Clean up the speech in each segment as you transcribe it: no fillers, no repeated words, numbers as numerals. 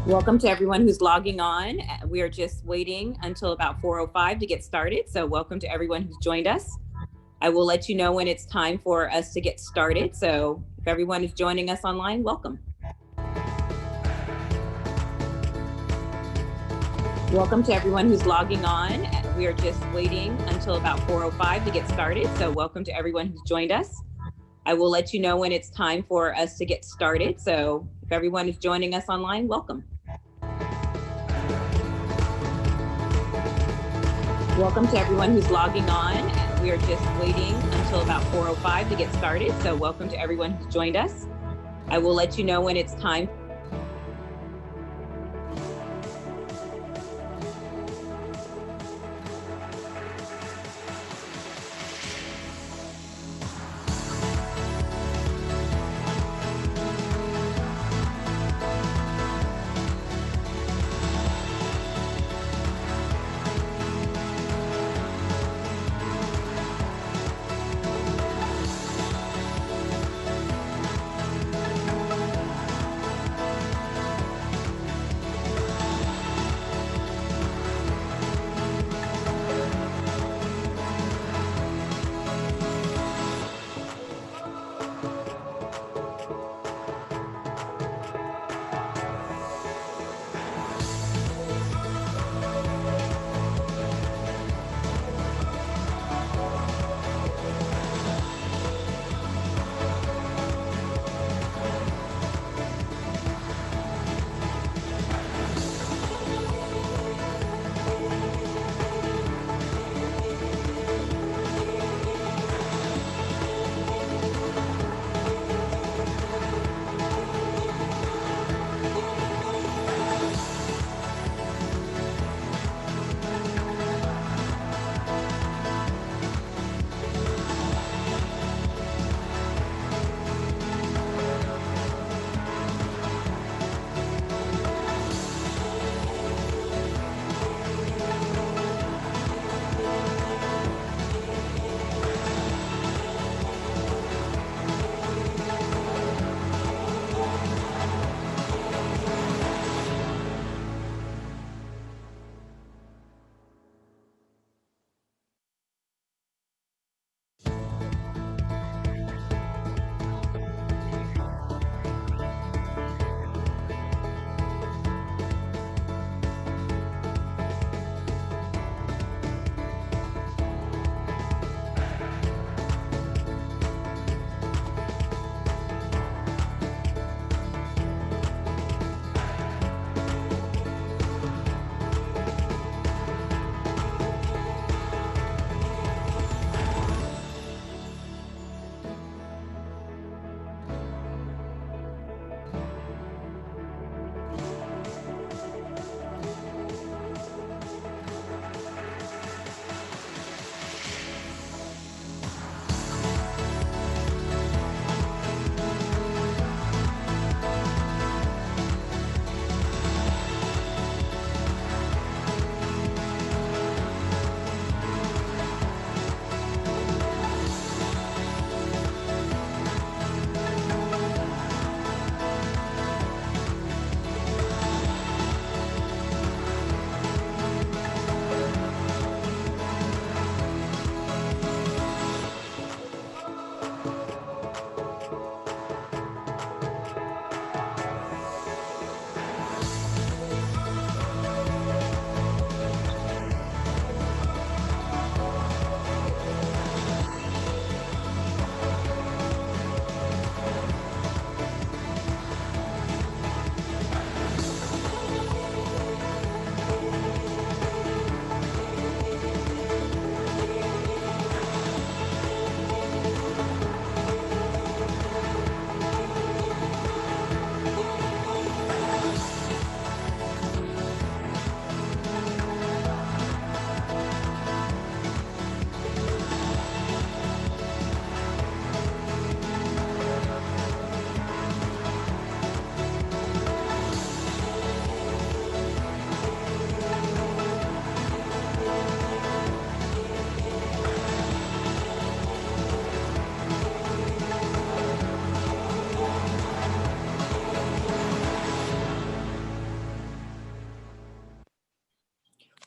Welcome to everyone who's logging on. We are just waiting until about 4:05 to get started. So welcome to everyone who's joined us. I will let you know when it's time for us to get started. So if everyone is joining us online, welcome. Welcome to everyone who's logging on. We are just waiting until about 4:05 to get started. So welcome to everyone who's joined us. I will let you know when it's time for us to get started. So if everyone is joining us online, welcome. Welcome to everyone who's logging on. We are just waiting until about 4:05 to get started. So welcome to everyone who's joined us. I will let you know when it's time.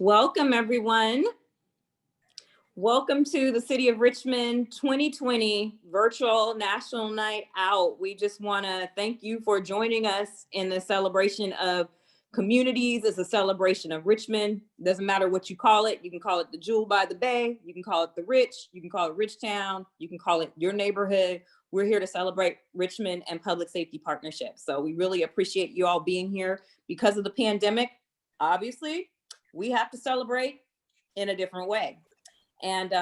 Welcome, everyone. Welcome to the City of Richmond 2020 Virtual National Night Out. We just want to thank you for joining us in the celebration of communities. It's a celebration of Richmond. Doesn't matter what you call it. You can call it the Jewel by the Bay. You can call it the Rich. You can call it Richtown. You can call it your neighborhood. We're here to celebrate Richmond and public safety partnerships. So we really appreciate you all being here. Because of the pandemic, obviously, we have to celebrate in a different way. And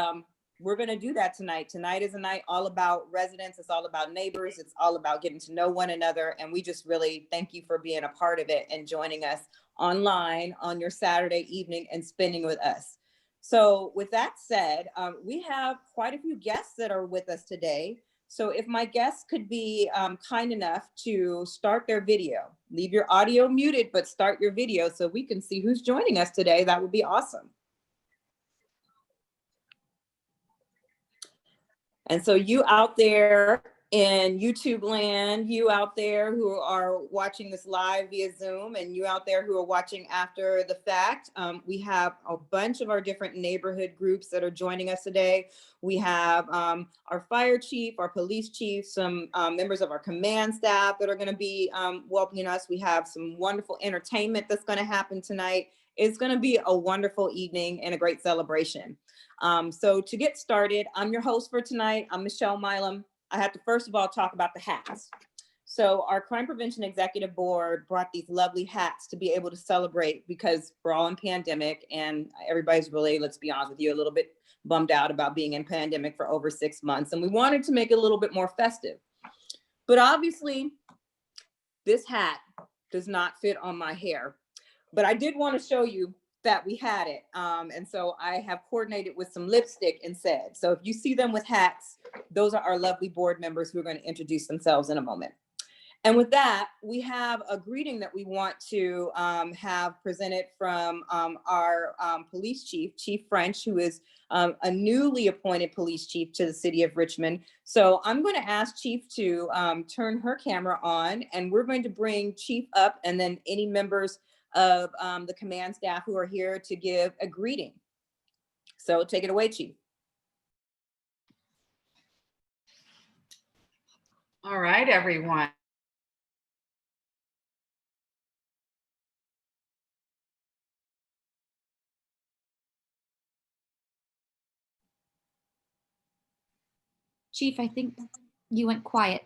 we're going to do that tonight. Tonight is a night all about residents. It's all about neighbors. It's all about getting to know one another. And we just really thank you for being a part of it and joining us online on your Saturday evening and spending with us. So with that said, we have quite a few guests that are with us today. So if my guests could be kind enough to start their video, leave your audio muted, but start your video so we can see who's joining us today, that would be awesome. And so you out there in YouTube land, you out there who are watching this live via Zoom, and you out there who are watching after the fact, we have a bunch of our different neighborhood groups that are joining us today. We have our fire chief, our police chief, some members of our command staff that are going to be welcoming us. We have some wonderful entertainment that's going to happen tonight. It's going to be a wonderful evening and a great celebration. So to get started, I'm your host for tonight. I'm Michelle Milam. I have to first of all talk about the hats. So our Crime Prevention Executive Board brought these lovely hats to be able to celebrate because we're all in pandemic and everybody's really, let's be honest with you, a little bit bummed out about being in pandemic for over 6 months. And we wanted to make it a little bit more festive. But obviously, this hat does not fit on my hair. But I did want to show you that we had it. And so I have coordinated with some lipstick instead. So if you see them with hats, those are our lovely board members who are going to introduce themselves in a moment. And with that, we have a greeting that we want to have presented from our police chief, Chief French, who is a newly appointed police chief to the city of Richmond. So I'm going to ask Chief to turn her camera on, and we're going to bring Chief up and then any members of the command staff who are here to give a greeting. So take it away, Chief. All right, everyone. Chief, I think you went quiet.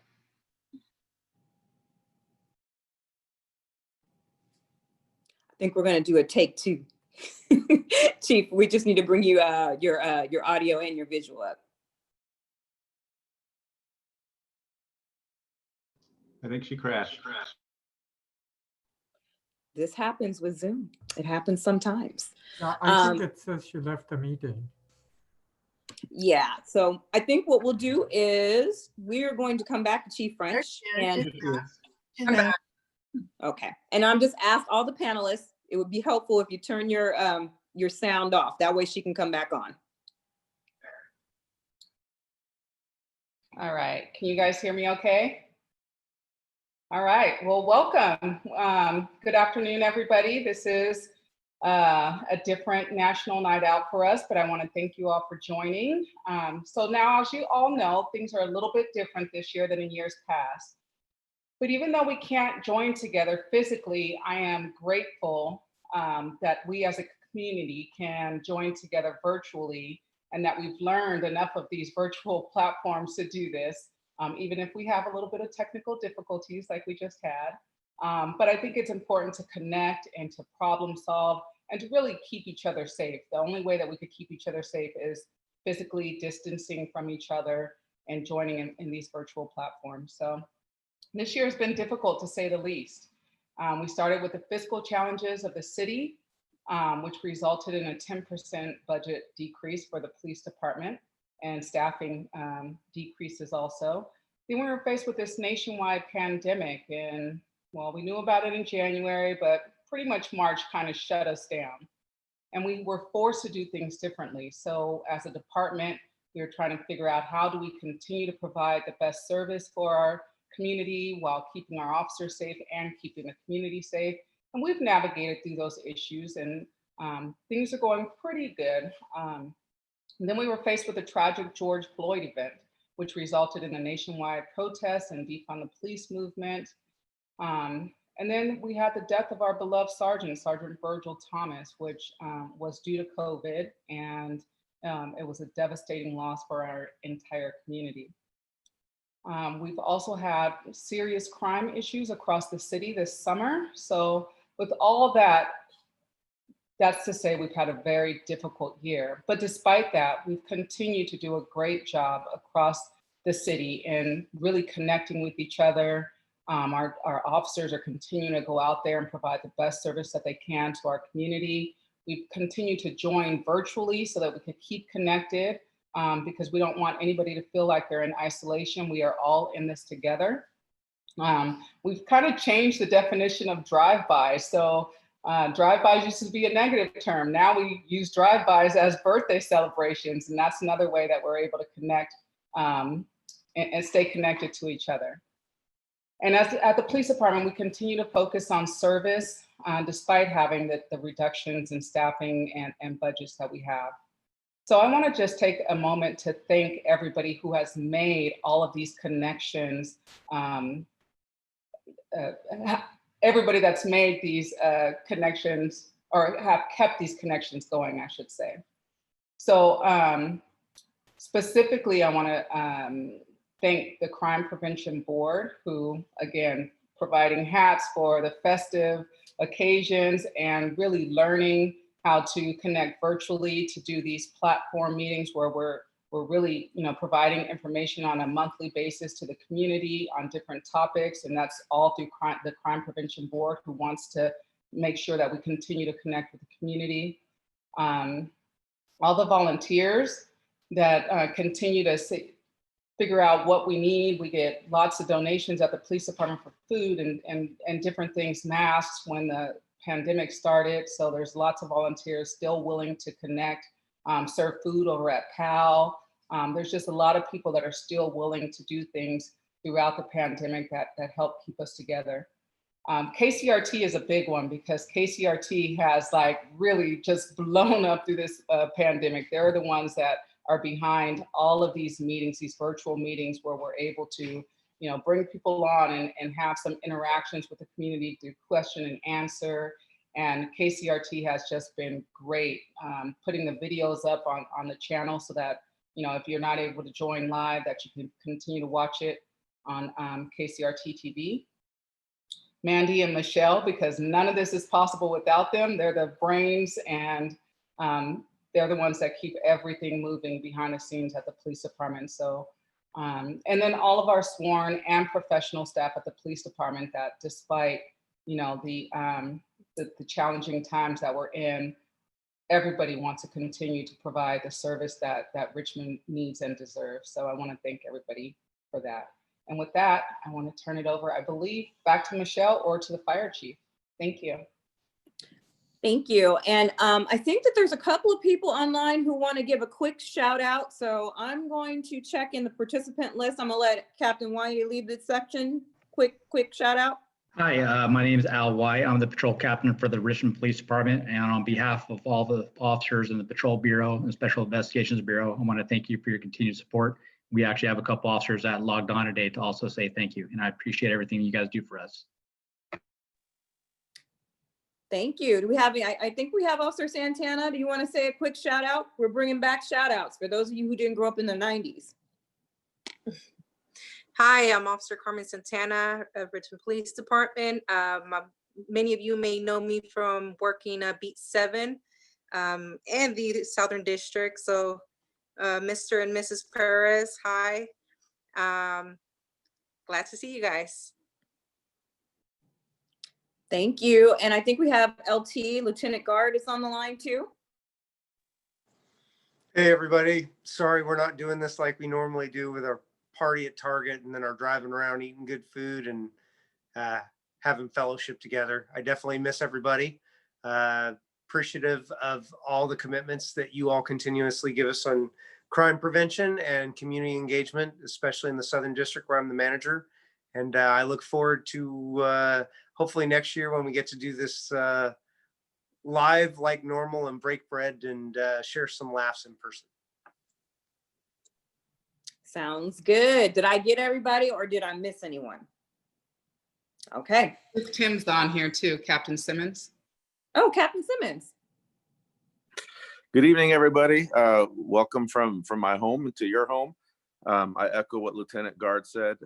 I think we're going to do a take two. Chief, we just need to bring you your audio and your visual up. I think she crashed. This happens with Zoom. It happens sometimes. Yeah, I think it says she left the meeting. Yeah, so I think what we'll do is we're going to come back to Chief French. And okay, and I'm just asked all the panelists, it would be helpful if you turn your sound off. That way she can come back on. All right, can you guys hear me okay? All right, well, welcome. Good afternoon, everybody. This is a different national night out for us, but I want to thank you all for joining. So now, as you all know, things are a little bit different this year than in years past. But even though we can't join together physically, I am grateful that we as a community can join together virtually, and that we've learned enough of these virtual platforms to do this, even if we have a little bit of technical difficulties like we just had. But I think it's important to connect and to problem solve and to really keep each other safe. The only way that we could keep each other safe is physically distancing from each other and joining in these virtual platforms. So this year has been difficult, to say the least. We started with the fiscal challenges of the city, which resulted in a 10% budget decrease for the police department, and staffing decreases also. Then we were faced with this nationwide pandemic, and well, we knew about it in January, but pretty much March kind of shut us down. And we were forced to do things differently. So as a department, we were trying to figure out how do we continue to provide the best service for our community while keeping our officers safe and keeping the community safe. And we've navigated through those issues, and things are going pretty good. And then we were faced with a tragic George Floyd event, which resulted in a nationwide protest and defund the police movement. And then we had the death of our beloved Sergeant Virgil Thomas, which was due to COVID, and it was a devastating loss for our entire community. We've also had serious crime issues across the city this summer. So with all that, that's to say we've had a very difficult year. But despite that, we've continued to do a great job across the city in really connecting with each other. Our officers are continuing to go out there and provide the best service that they can to our community. We've continued to join virtually so that we can keep connected because we don't want anybody to feel like they're in isolation. We are all in this together. We've kind of changed the definition of drive-by. So drive-bys used to be a negative term. Now we use drive-bys as birthday celebrations, and that's another way that we're able to connect and stay connected to each other. And at the police department, we continue to focus on service despite having the reductions in staffing and budgets that we have. So I want to just take a moment to thank everybody who has made all of these connections, everybody that's made these connections or have kept these connections going, I should say. So specifically, I want to thank the Crime Prevention Board, who, again, providing hats for the festive occasions and really learning how to connect virtually to do these platform meetings where we're really, providing information on a monthly basis to the community on different topics. And that's all through the Crime Prevention Board, who wants to make sure that we continue to connect with the community. All the volunteers that continue to figure out what we need. We get lots of donations at the police department for food and different things, masks when the pandemic started. So there's lots of volunteers still willing to connect, serve food over at PAL. There's just a lot of people that are still willing to do things throughout the pandemic that help keep us together. KCRT is a big one because KCRT has really just blown up through this pandemic. They're the ones that are behind all of these meetings, these virtual meetings where we're able to, bring people on and have some interactions with the community through question and answer. And KCRT has just been great, putting the videos up on the channel so that, if you're not able to join live, that you can continue to watch it on KCRT TV. Mandy and Michelle, because none of this is possible without them. They're the brains and they're the ones that keep everything moving behind the scenes at the police department. So, and then all of our sworn and professional staff at the police department that despite, the challenging times that we're in, everybody wants to continue to provide the service that Richmond needs and deserves. So I want to thank everybody for that. And with that, I want to turn it over, I believe, back to Michelle or to the fire chief. Thank you. Thank you. And I think that there's a couple of people online who want to give a quick shout out. So I'm going to check in the participant list. I'm going to let Captain Whitey lead this section. Quick shout out. Hi, my name is Al White. I'm the patrol captain for the Richmond Police Department. And on behalf of all the officers in the Patrol Bureau and Special Investigations Bureau, I want to thank you for your continued support. We actually have a couple officers that logged on today to also say thank you. And I appreciate everything you guys do for us. Thank you. Do we have, I think we have Officer Santana. Do you want to say a quick shout out? We're bringing back shout outs for those of you who didn't grow up in the 90s. Hi, I'm Officer Carmen Santana of Richmond Police Department. Many of you may know me from working Beat 7 and the Southern District. So Mr. and Mrs. Perez, hi. Glad to see you guys. Thank you. And I think we have LT, Lieutenant Guard is on the line too. Hey, everybody. Sorry, we're not doing this like we normally do with our party at Target and then our driving around eating good food and having fellowship together. I definitely miss everybody. Appreciative of all the commitments that you all continuously give us on crime prevention and community engagement, especially in the Southern District where I'm the manager. And I look forward to hopefully next year when we get to do this live like normal and break bread and share some laughs in person. Sounds good. Did I get everybody or did I miss anyone? Okay. Tim's on here too, Captain Simmons. Oh, Captain Simmons. Good evening, everybody. Welcome from my home to your home. I echo what Lieutenant Guard said.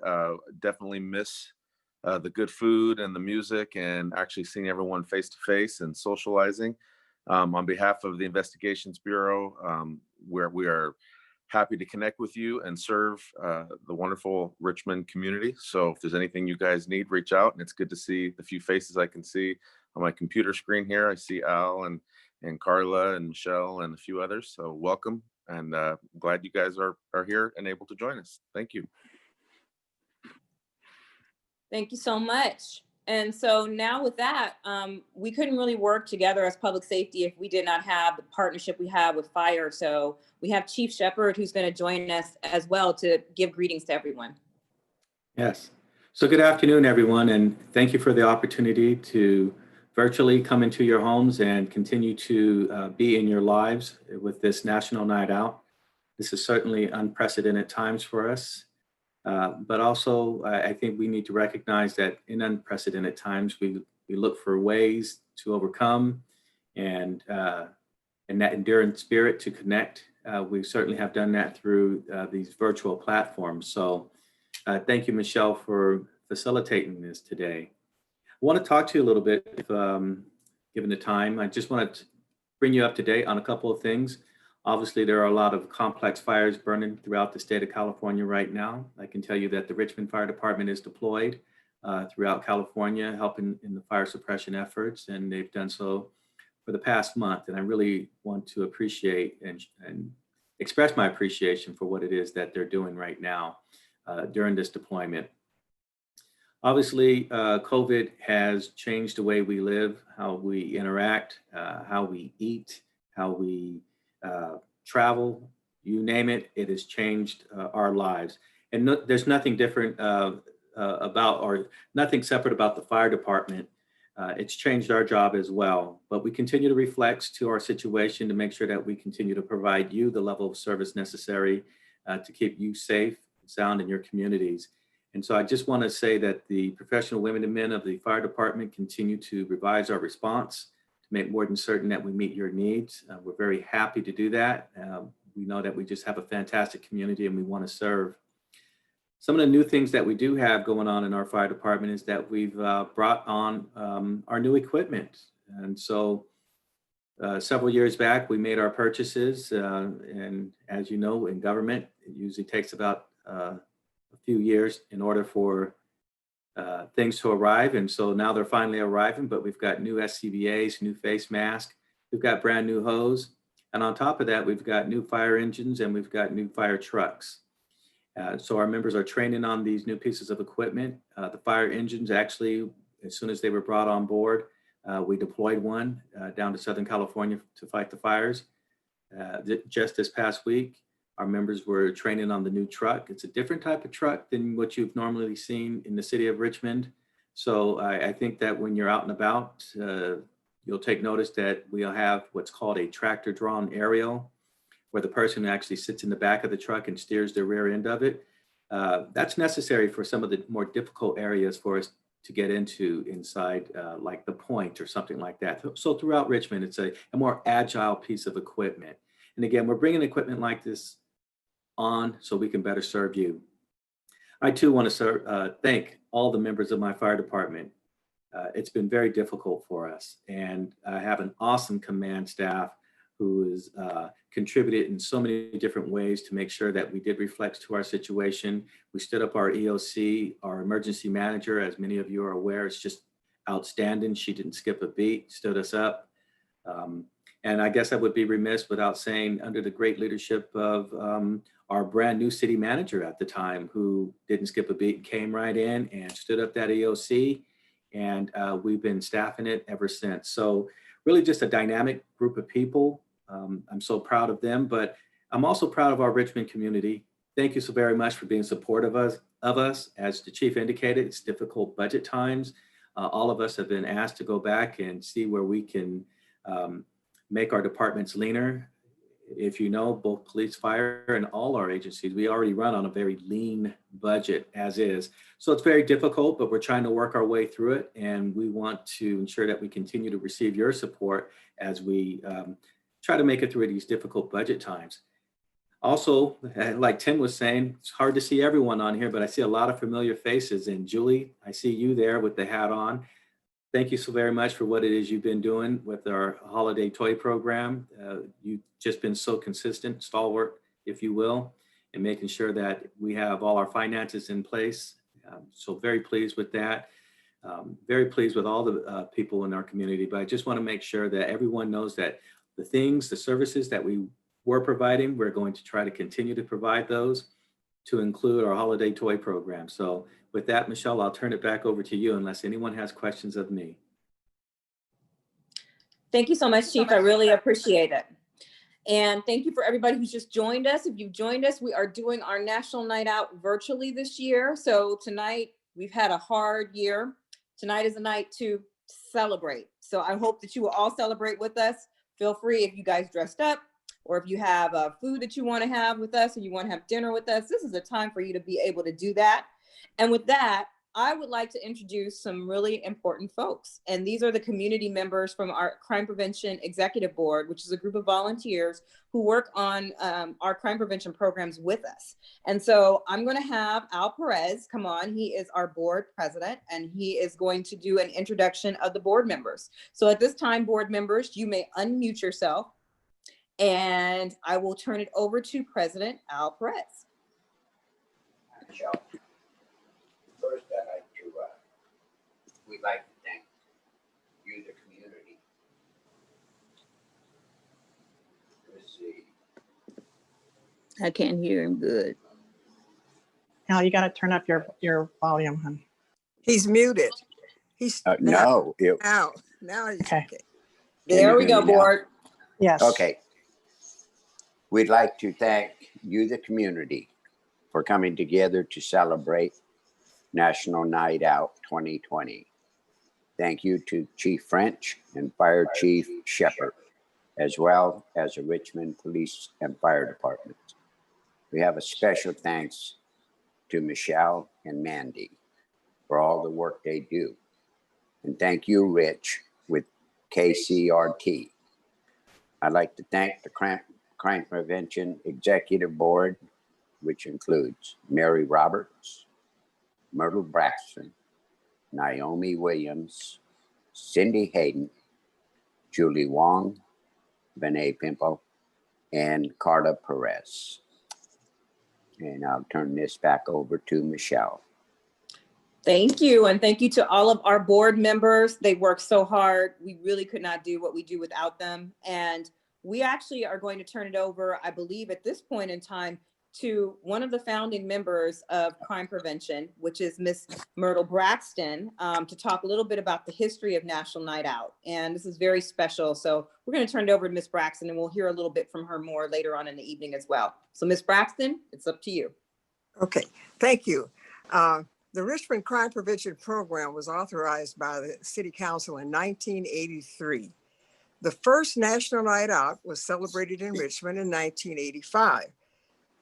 Definitely miss the good food and the music and actually seeing everyone face to face and socializing. On behalf of the Investigations Bureau, where we are happy to connect with you and serve the wonderful Richmond community. So if there's anything you guys need, reach out. And it's good to see the few faces I can see on my computer screen here. I see Al and Carla and Michelle and a few others. So welcome, and glad you guys are here and able to join us. Thank you. Thank you so much. And so now with that, we couldn't really work together as public safety if we did not have the partnership we have with fire. So we have Chief Shepherd, who's going to join us as well to give greetings to everyone. Yes. So good afternoon, everyone, and thank you for the opportunity to virtually come into your homes and continue to be in your lives with this National Night Out. This is certainly unprecedented times for us. But also, I think we need to recognize that in unprecedented times, we look for ways to overcome and that enduring spirit to connect. We certainly have done that through these virtual platforms. So thank you, Michelle, for facilitating this today. I want to talk to you a little bit, given the time. I just want to bring you up to date on a couple of things. Obviously, there are a lot of complex fires burning throughout the state of California right now. I can tell you that the Richmond Fire Department is deployed throughout California, helping in the fire suppression efforts, and they've done so for the past month. And I really want to appreciate and express my appreciation for what it is that they're doing right now during this deployment. Obviously, COVID has changed the way we live, how we interact, how we eat, how we travel, you name it, it has changed our lives. And there's nothing different about, or nothing separate about the fire department. It's changed our job as well, but we continue to reflect to our situation to make sure that we continue to provide you the level of service necessary to keep you safe and sound in your communities. And so I just want to say that the professional women and men of the fire department continue to revise our response to make more than certain that we meet your needs. We're very happy to do that. We know that we just have a fantastic community and we want to serve. Some of the new things that we do have going on in our fire department is that we've brought on our new equipment. And so several years back, we made our purchases. And as you know, in government, it usually takes about a few years in order for things to arrive. And so now they're finally arriving, but we've got new SCBAs, new face masks, we've got brand new hose. And on top of that, we've got new fire engines and we've got new fire trucks. So our members are training on these new pieces of equipment. The fire engines, actually, as soon as they were brought on board, we deployed one down to Southern California to fight the fires. Just this past week, our members were training on the new truck. It's a different type of truck than what you've normally seen in the city of Richmond. So I think that when you're out and about, you'll take notice that we'll have what's called a tractor drawn aerial, where the person actually sits in the back of the truck and steers the rear end of it. That's necessary for some of the more difficult areas for us to get into inside, like the Point or something like that. So throughout Richmond, it's a more agile piece of equipment. And again, we're bringing equipment like this on so we can better serve you. I too want to thank all the members of my fire department. It's been very difficult for us, and I have an awesome command staff who has contributed in so many different ways to make sure that we did reflect to our situation. We stood up our EOC, our emergency manager, as many of you are aware, is just outstanding. She didn't skip a beat, stood us up. And I guess I would be remiss without saying, under the great leadership of our brand new city manager at the time, who didn't skip a beat, came right in and stood up that EOC. And we've been staffing it ever since. So really just a dynamic group of people. I'm so proud of them, but I'm also proud of our Richmond community. Thank you so very much for being supportive of us. As the chief indicated, it's difficult budget times. All of us have been asked to go back and see where we can make our departments leaner. If you know, both police, fire, and all our agencies, we already run on a very lean budget as is. So it's very difficult, but we're trying to work our way through it. And we want to ensure that we continue to receive your support as we try to make it through these difficult budget times. Also, like Tim was saying, it's hard to see everyone on here, but I see a lot of familiar faces. And Julie, I see you there with the hat on. Thank you so very much for what it is you've been doing with our holiday toy program. You've just been so consistent, stalwart, if you will, in making sure that we have all our finances in place. So very pleased with that. Very pleased with all the people in our community, but I just want to make sure that everyone knows that the services that we were providing, we're going to try to continue to provide those, to include our holiday toy program. So with that, Michelle, I'll turn it back over to you unless anyone has questions of me. Thank you so much, Chief. I really appreciate it. And thank you for everybody who's just joined us. If you've joined us, we are doing our National Night Out virtually this year. So tonight, we've had a hard year. Tonight is a night to celebrate. So I hope that you will all celebrate with us. Feel free, if you guys dressed up, or if you have food that you want to have with us, or you want to have dinner with us, this is a time for you to be able to do that. And with that, I would like to introduce some really important folks. And these are the community members from our Crime Prevention Executive Board, which is a group of volunteers who work on our crime prevention programs with us. And so I'm going to have Al Perez come on. He is our board president, and he is going to do an introduction of the board members. So at this time, board members, you may unmute yourself, and I will turn it over to President Al Perez. Michelle, first we'd like to thank you, the community. Let's see. I can't hear him good. Al, you got to turn up your volume, hon. He's muted. He's no. Now he's okay. There we go, board. Yes. Okay. We'd like to thank you, the community, for coming together to celebrate National Night Out 2020. Thank you to Chief French and Fire Chief Shepard, as well as the Richmond Police and Fire Department. We have a special thanks to Michelle and Mandy for all the work they do. And thank you, Rich, with KCRT. I'd like to thank the Crime Prevention Executive Board, which includes Mary Roberts, Myrtle Braxton, Naomi Williams, Cindy Hayden, Julie Wong, Vinay Pimple, and Carla Perez. And I'll turn this back over to Michelle. Thank you. And thank you to all of our board members. They work so hard. We really could not do what we do without them. And we actually are going to turn it over, I believe at this point in time, to one of the founding members of Crime Prevention, which is Miss Myrtle Braxton, to talk a little bit about the history of National Night Out. And this is very special. So we're going to turn it over to Miss Braxton, and we'll hear a little bit from her more later on in the evening as well. So Miss Braxton, it's up to you. Okay, thank you. The Richmond Crime Prevention Program was authorized by the City Council in 1983. The first National Night Out was celebrated in Richmond in 1985.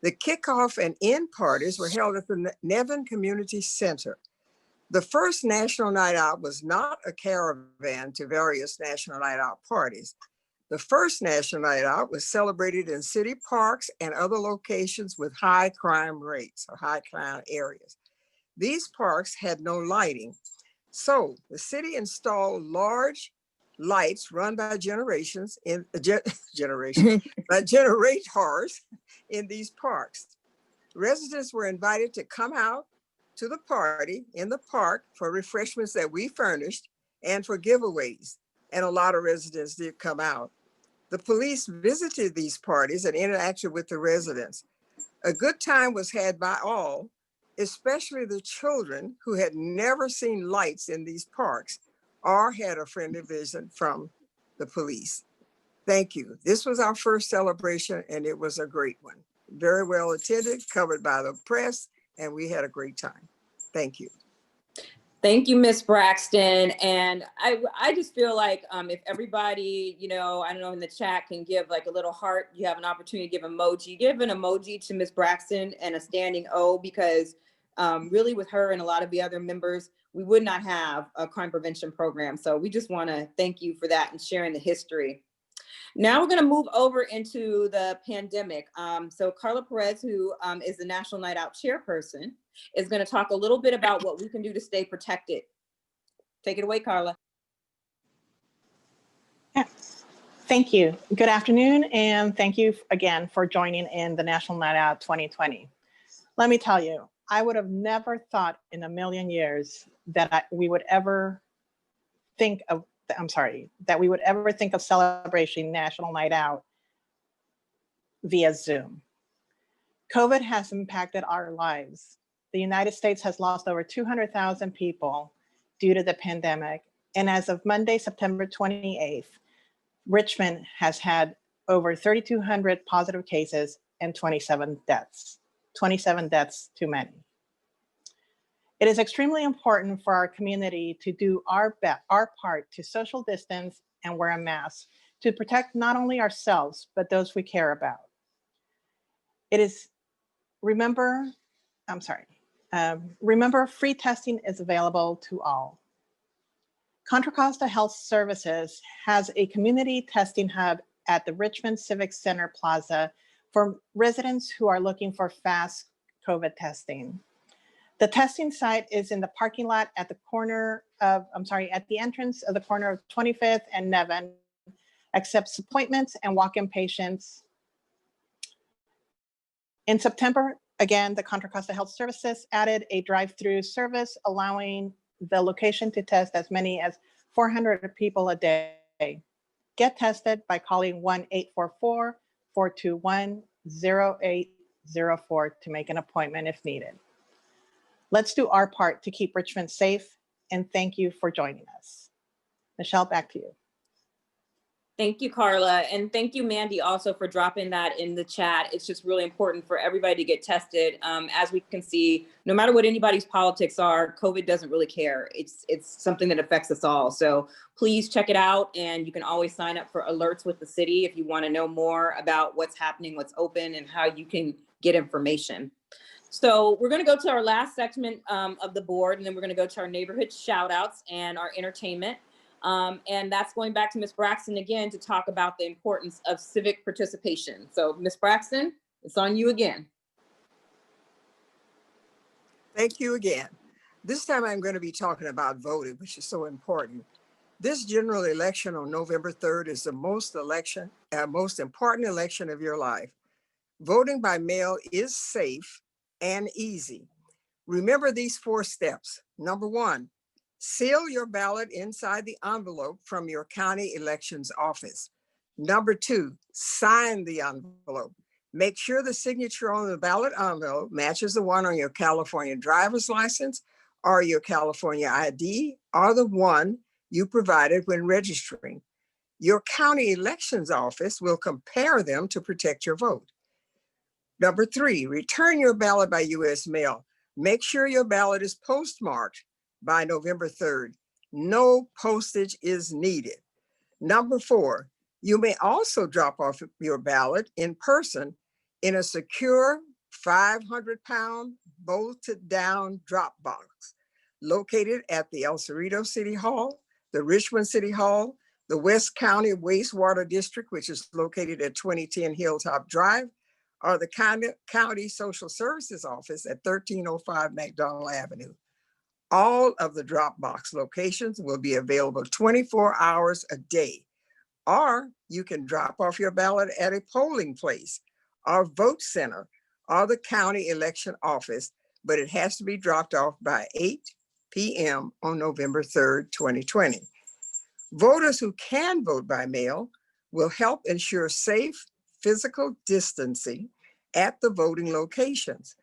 The kickoff and end parties were held at the Nevin Community Center. The first National Night Out was not a caravan to various National Night Out parties. The first National Night Out was celebrated in city parks and other locations with high crime rates or high crime areas. These parks had no lighting. So the city installed large lights run by by generators in these parks. Residents were invited to come out to the party in the park for refreshments that we furnished and for giveaways. And a lot of residents did come out. The police visited these parties and interacted with the residents. A good time was had by all, especially the children who had never seen lights in these parks or had a friendly visit from the police. Thank you. This was our first celebration and it was a great one. Very well attended, covered by the press, and we had a great time. Thank you. Thank you, Miss Braxton. And I just feel like if everybody, I don't know, in the chat can give like a little heart, you have an opportunity to give emoji. Give an emoji to Miss Braxton and a standing O, because really with her and a lot of the other members, we would not have a crime prevention program. So we just want to thank you for that and sharing the history. Now we're going to move over into the pandemic. So Carla Perez, who is the National Night Out chairperson, is going to talk a little bit about what we can do to stay protected. Take it away, Carla. Yeah. Thank you. Good afternoon, and thank you again for joining in the National Night Out 2020. Let me tell you, I would have never thought in a million years that we would ever think of celebrating National Night Out via Zoom. COVID has impacted our lives. The United States has lost over 200,000 people due to the pandemic. And as of Monday, September 28th, Richmond has had over 3,200 positive cases and 27 deaths. 27 deaths too many. It is extremely important for our community to do our part to social distance and wear a mask to protect not only ourselves, but those we care about. Remember, free testing is available to all. Contra Costa Health Services has a community testing hub at the Richmond Civic Center Plaza for residents who are looking for fast COVID testing. The testing site is in the parking lot at the entrance of the corner of 25th and Nevin, accepts appointments and walk-in patients. In September, again, the Contra Costa Health Services added a drive-through service, allowing the location to test as many as 400 people a day. Get tested by calling 1-844-421-0804 to make an appointment if needed. Let's do our part to keep Richmond safe, and thank you for joining us. Michelle, back to you. Thank you, Carla. And thank you, Mandy, also for dropping that in the chat. It's just really important for everybody to get tested. As we can see, no matter what anybody's politics are, COVID doesn't really care. It's something that affects us all. So please check it out. And you can always sign up for alerts with the city if you want to know more about what's happening, what's open, and how you can get information. So we're going to go to our last segment of the board, and then we're going to go to our neighborhood shout outs and our entertainment. And that's going back to Ms. Braxton again to talk about the importance of civic participation. So Ms. Braxton, it's on you again. Thank you again. This time I'm going to be talking about voting, which is so important. This general election on November 3rd is the most important election of your life. Voting by mail is safe and easy. Remember these 4 steps. Number 1, seal your ballot inside the envelope from your county elections office. Number 2, sign the envelope. Make sure the signature on the ballot envelope matches the one on your California driver's license or your California ID or the one you provided when registering. Your county elections office will compare them to protect your vote. Number 3, return your ballot by U.S. mail. Make sure your ballot is postmarked by November 3rd. No postage is needed. Number 4, you may also drop off your ballot in person in a secure 500-pound bolted down drop box located at the El Cerrito City Hall, the Richmond City Hall, the West County Wastewater District, which is located at 2010 Hilltop Drive, or the County Social Services Office at 1305 McDonald Avenue. All of the Dropbox locations will be available 24 hours a day, or you can drop off your ballot at a polling place or vote center or the county election office, but it has to be dropped off by 8 p.m. on November 3rd, 2020. Voters who can vote by mail will help ensure safe physical distancing at the voting locations.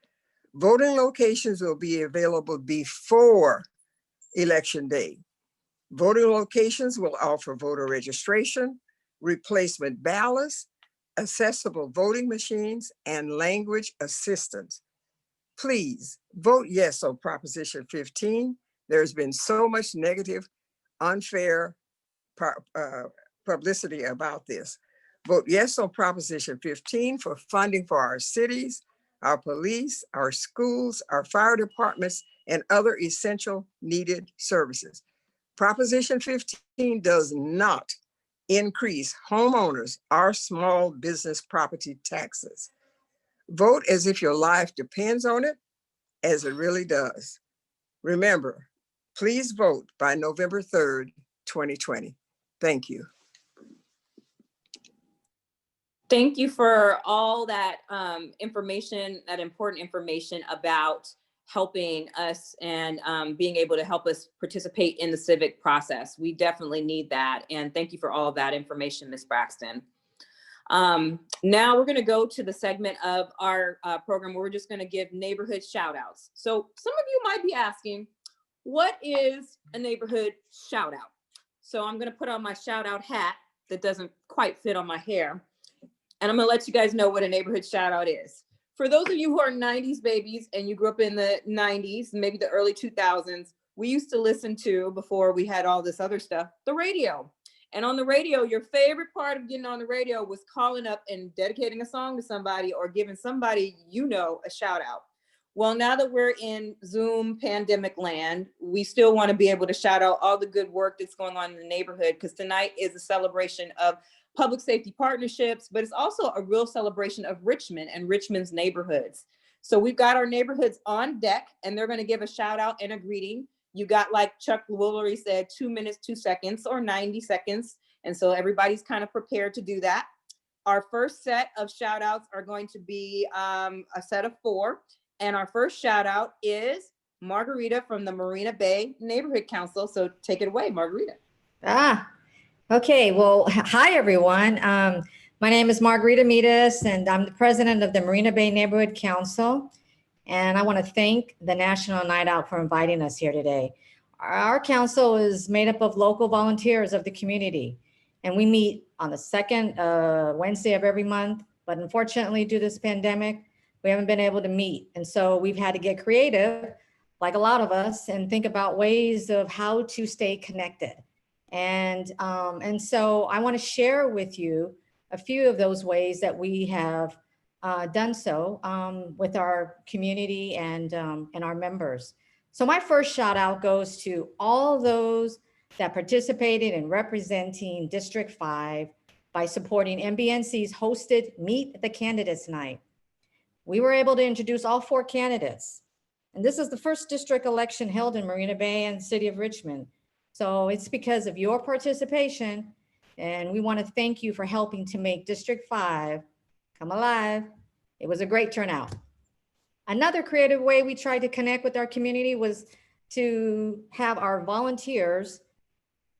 Voting locations will be available before Election Day. Voting locations will offer voter registration, replacement ballots, accessible voting machines, and language assistance. Please vote yes on Proposition 15 There's been so much negative, unfair publicity about this. Vote yes on Proposition 15 for funding for our cities, our police, our schools, our fire departments, and other essential needed services. Proposition 15 does not increase homeowners or small business property taxes. Vote as if your life depends on it, as it really does. Remember, please vote by November 3rd, 2020. Thank you. Thank you for all that information, that important information about helping us and being able to help us participate in the civic process. We definitely need that. And thank you for all of that information, Ms. Braxton. Now we're going to go to the segment of our program where we're just going to give neighborhood shout outs. So some of you might be asking, what is a neighborhood shout out? So I'm going to put on my shout out hat that doesn't quite fit on my hair. And I'm going to let you guys know what a neighborhood shout out is. For those of you who are 90s babies and you grew up in the 90s, maybe the early 2000s, we used to listen to, before we had all this other stuff, the radio. And on the radio, your favorite part of getting on the radio was calling up and dedicating a song to somebody or giving somebody you know a shout out. Well, now that we're in Zoom pandemic land, we still want to be able to shout out all the good work that's going on in the neighborhood, because tonight is a celebration of public safety partnerships, but it's also a real celebration of Richmond and Richmond's neighborhoods. So we've got our neighborhoods on deck, and they're going to give a shout out and a greeting. You got, like Chuck Woolery said, 2 minutes, 2 seconds, or 90 seconds. And so everybody's kind of prepared to do that. Our first set of shout outs are going to be a set of 4. And our first shout out is Margarita from the Marina Bay Neighborhood Council. So take it away, Margarita. Okay, well, hi, everyone. My name is Margarita Midas, and I'm the president of the Marina Bay Neighborhood Council. And I want to thank the National Night Out for inviting us here today. Our council is made up of local volunteers of the community, and we meet on the second Wednesday of every month. But unfortunately, due to this pandemic, we haven't been able to meet. And so we've had to get creative, like a lot of us, and think about ways of how to stay connected. And so I want to share with you a few of those ways that we have done so with our community and our members. So my first shout out goes to all those that participated in representing District 5 by supporting MBNC's hosted Meet the Candidates Night. We were able to introduce all 4 candidates. And this is the first district election held in Marina Bay and the city of Richmond. So it's because of your participation, and we want to thank you for helping to make District 5 come alive. It was a great turnout. Another creative way we tried to connect with our community was to have our volunteers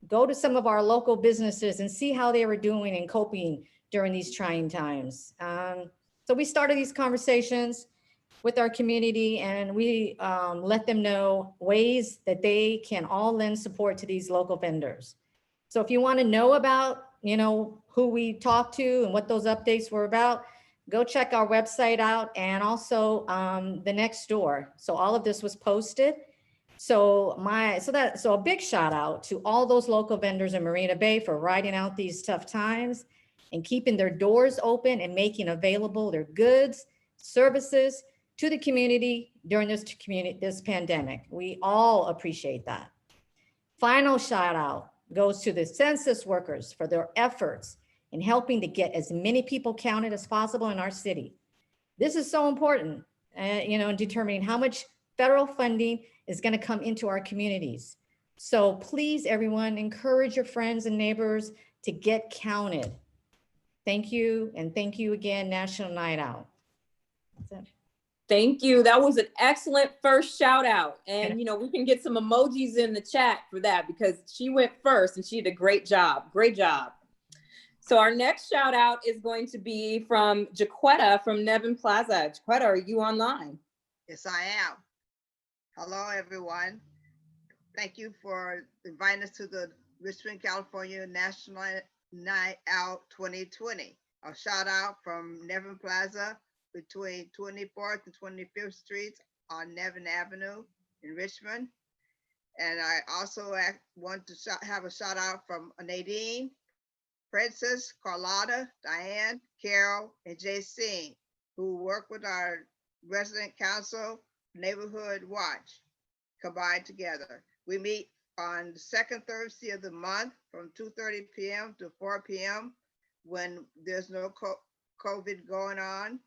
go to some of our local businesses and see how they were doing and coping during these trying times. So we started these conversations with our community, and we let them know ways that they can all lend support to these local vendors. So if you want to know about, who we talked to and what those updates were about, go check our website out, and also the next door. So all of this was posted. So a big shout out to all those local vendors in Marina Bay for riding out these tough times and keeping their doors open and making available their goods, services to the community during this pandemic. We all appreciate that. Final shout out goes to the census workers for their efforts in helping to get as many people counted as possible in our city. This is so important, in determining how much federal funding is going to come into our communities. So please, everyone, encourage your friends and neighbors to get counted. Thank you, and thank you again, National Night Out. That's it. Thank you. That was an excellent first shout out. And, we can get some emojis in the chat for that, because she went first and she did a great job. Great job. So our next shout out is going to be from Jaquetta from Nevin Plaza. Jaquetta, are you online? Yes, I am. Hello, everyone. Thank you for inviting us to the Richmond, California National Night Out 2020. A shout out from Nevin Plaza between 24th and 25th Streets on Nevin Avenue in Richmond. And I also want to have a shout out from Nadine, Princess, Carlotta, Diane, Carol, and JC, who work with our resident council neighborhood watch combined together. We meet on the second Thursday of the month from 2:30 p.m. to 4 p.m. when there's no COVID going on.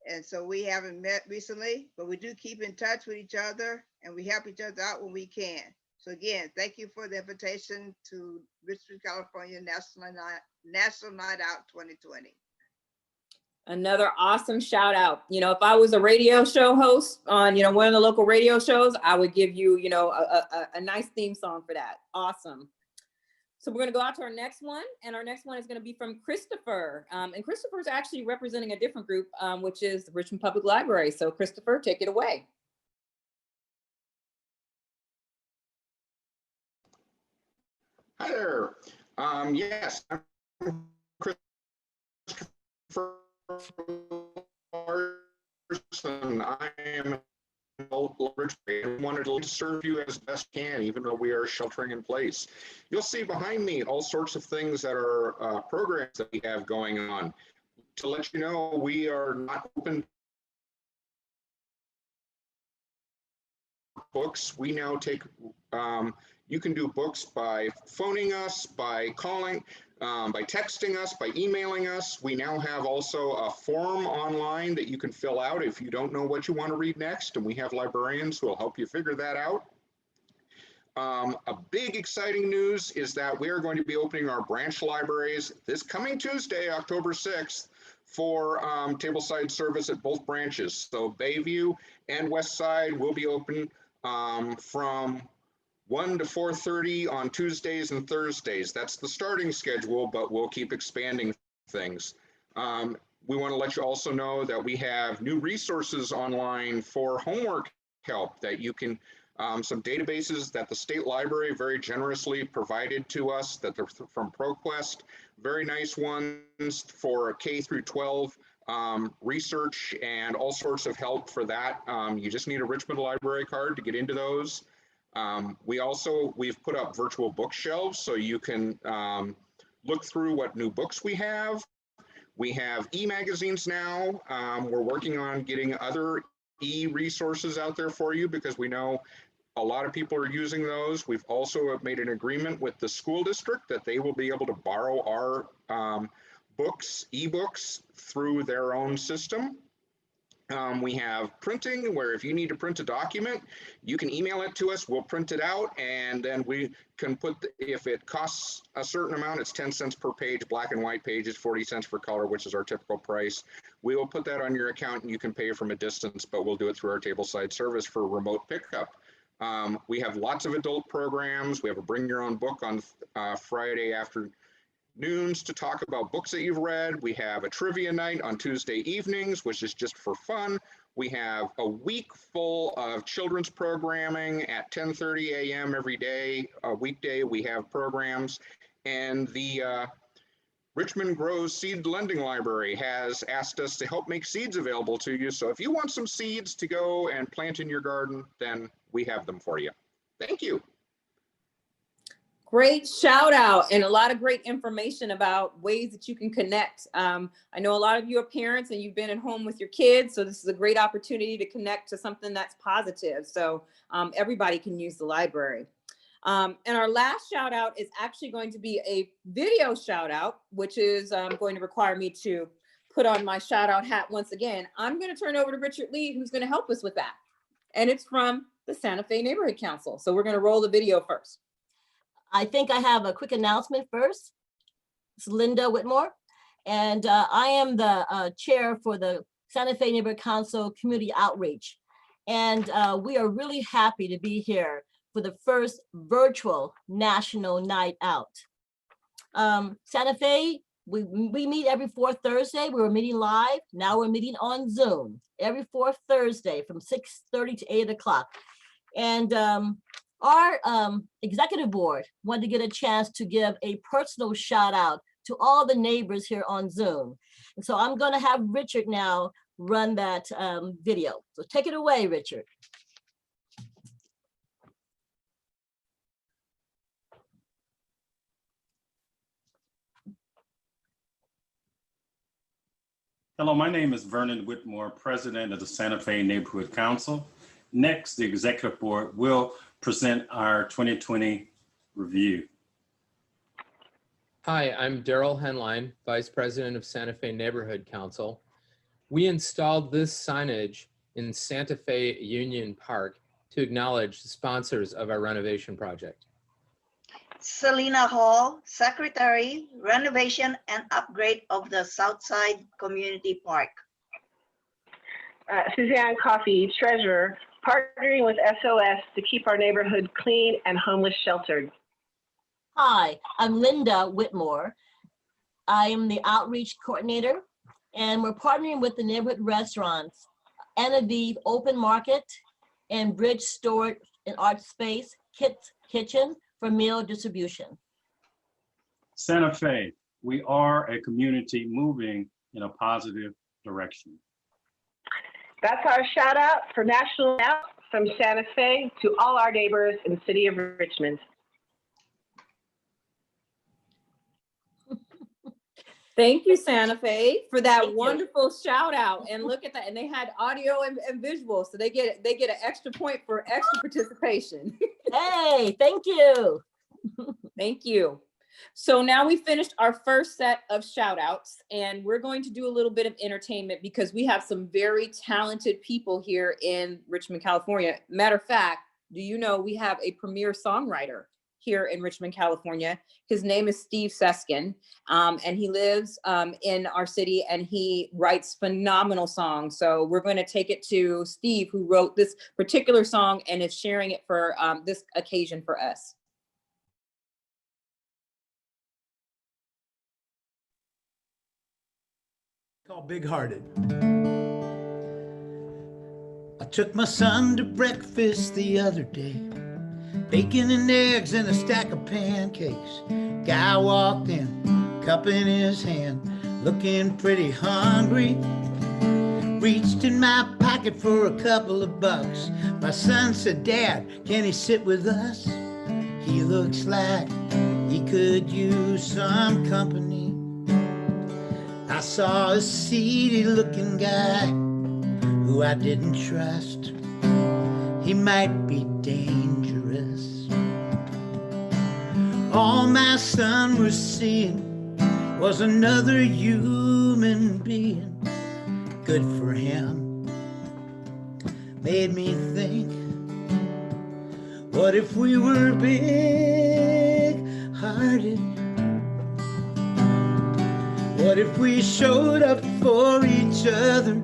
And so we haven't met recently, but we do keep in touch with each other and we help each other out when we can. So again, thank you for the invitation to Richmond, California National Night Out 2020. Another awesome shout out. You know, if I was a radio show host on, you know, one of the local radio shows, I would give you, you know, a nice theme song for that. Awesome. So we're going to go out to our next one, and our next one is going to be from Christopher. And Christopher is actually representing a different group, which is the Richmond Public Library. So Christopher, take it away. Hi there. Yes, I'm Christopher Larson. I am Richmond. Wanted to serve you as best can, even though we are sheltering in place. You'll see behind me all sorts of things that are programs that we have going on. To let you know, we are not open books. We now take, you can do books by phoning us, by calling, by texting us, by emailing us. We now have also a form online that you can fill out if you don't know what you want to read next, and we have librarians who will help you figure that out. A big exciting news is that we are going to be opening our branch libraries this coming Tuesday, October 6th, for tableside service at both branches. So Bayview and Westside will be open from 1 to 4:30 on Tuesdays and Thursdays. That's the starting schedule, but we'll keep expanding things. We want to let you also know that we have new resources online for homework help that you can, some databases that the state library very generously provided to us that they're from ProQuest, very nice ones for K through 12 research and all sorts of help for that. You just need a Richmond library card to get into those. We've put up virtual bookshelves so you can look through what new books we have. We have e-magazines now. We're working on getting other e-resources out there for you because we know a lot of people are using those. We've also made an agreement with the school district that they will be able to borrow our books, e-books through their own system. We have printing where if you need to print a document, you can email it to us, we'll print it out, and then we can put, if it costs a certain amount, it's 10 cents per page, black and white pages, 40 cents for color, which is our typical price. We will put that on your account and you can pay from a distance, but we'll do it through our tableside service for remote pickup. We have lots of adult programs. We have a bring your own book on Friday afternoons to talk about books that you've read. We have a trivia night on Tuesday evenings, which is just for fun. We have a week full of children's programming at 10:30 a.m. every day. A weekday we have programs, and the Richmond Grows Seed Lending Library has asked us to help make seeds available to you. So if you want some seeds to go and plant in your garden, then we have them for you. Thank you. Great shout out and a lot of great information about ways that you can connect. I know a lot of you are parents and you've been at home with your kids, so this is a great opportunity to connect to something that's positive. So everybody can use the library. And our last shout out is actually going to be a video shout out, which is going to require me to put on my shout out hat once again. I'm going to turn over to Richard Lee, who's going to help us with that. And it's from the Santa Fe Neighborhood Council. So we're going to roll the video first. I think I have a quick announcement first. It's Linda Whitmore, and I am the chair for the Santa Fe Neighborhood Council Community Outreach. And we are really happy to be here for the first virtual National Night Out. Santa Fe, we meet every fourth Thursday. We were meeting live. Now we're meeting on Zoom every fourth Thursday from 6:30 to 8 o'clock. And our executive board wanted to get a chance to give a personal shout out to all the neighbors here on Zoom. And so I'm going to have Richard now run that video. So take it away, Richard. Hello, my name is Vernon Whitmore, President of the Santa Fe Neighborhood Council. Next, the Executive Board will present our 2020 review. Hi, I'm Daryl Henline, Vice President of Santa Fe Neighborhood Council. We installed this signage in Santa Fe Union Park to acknowledge the sponsors of our renovation project. Selena Hall, Secretary, Renovation and Upgrade of the Southside Community Park. Suzanne Coffey, Treasurer, partnering with SOS to keep our neighborhood clean and homeless sheltered. Hi, I'm Linda Whitmore. I am the Outreach Coordinator, and we're partnering with the neighborhood restaurants, Anaviv Open Market and Bridge Store and Art Space Kitchen for meal distribution. Santa Fe, we are a community moving in a positive direction. That's our shout out for National Night Out from Santa Fe to all our neighbors in the city of Richmond. Thank you, Santa Fe, for that wonderful shout out. And look at that. And they had audio and visual. So they get an extra point for extra participation. Hey, thank you. Thank you. So now we finished our first set of shout outs, and we're going to do a little bit of entertainment because we have some very talented people here in Richmond, California. Matter of fact, do you know we have a premier songwriter here in Richmond, California? His name is Steve Seskin, and he lives in our city, and he writes phenomenal songs. So we're going to take it to Steve, who wrote this particular song and is sharing it for this occasion for us. Called Big Hearted. I took my son to breakfast the other day. Bacon and eggs and a stack of pancakes. Guy walked in, cup in his hand, looking pretty hungry. Reached in my pocket for a couple of bucks. My son said, "Dad, can he sit with us? He looks like he could use some company." I saw a seedy looking guy who I didn't trust. He might be dangerous. All my son was seeing was another human being. Good for him. Made me think, what if we were big-hearted? What if we showed up for each other,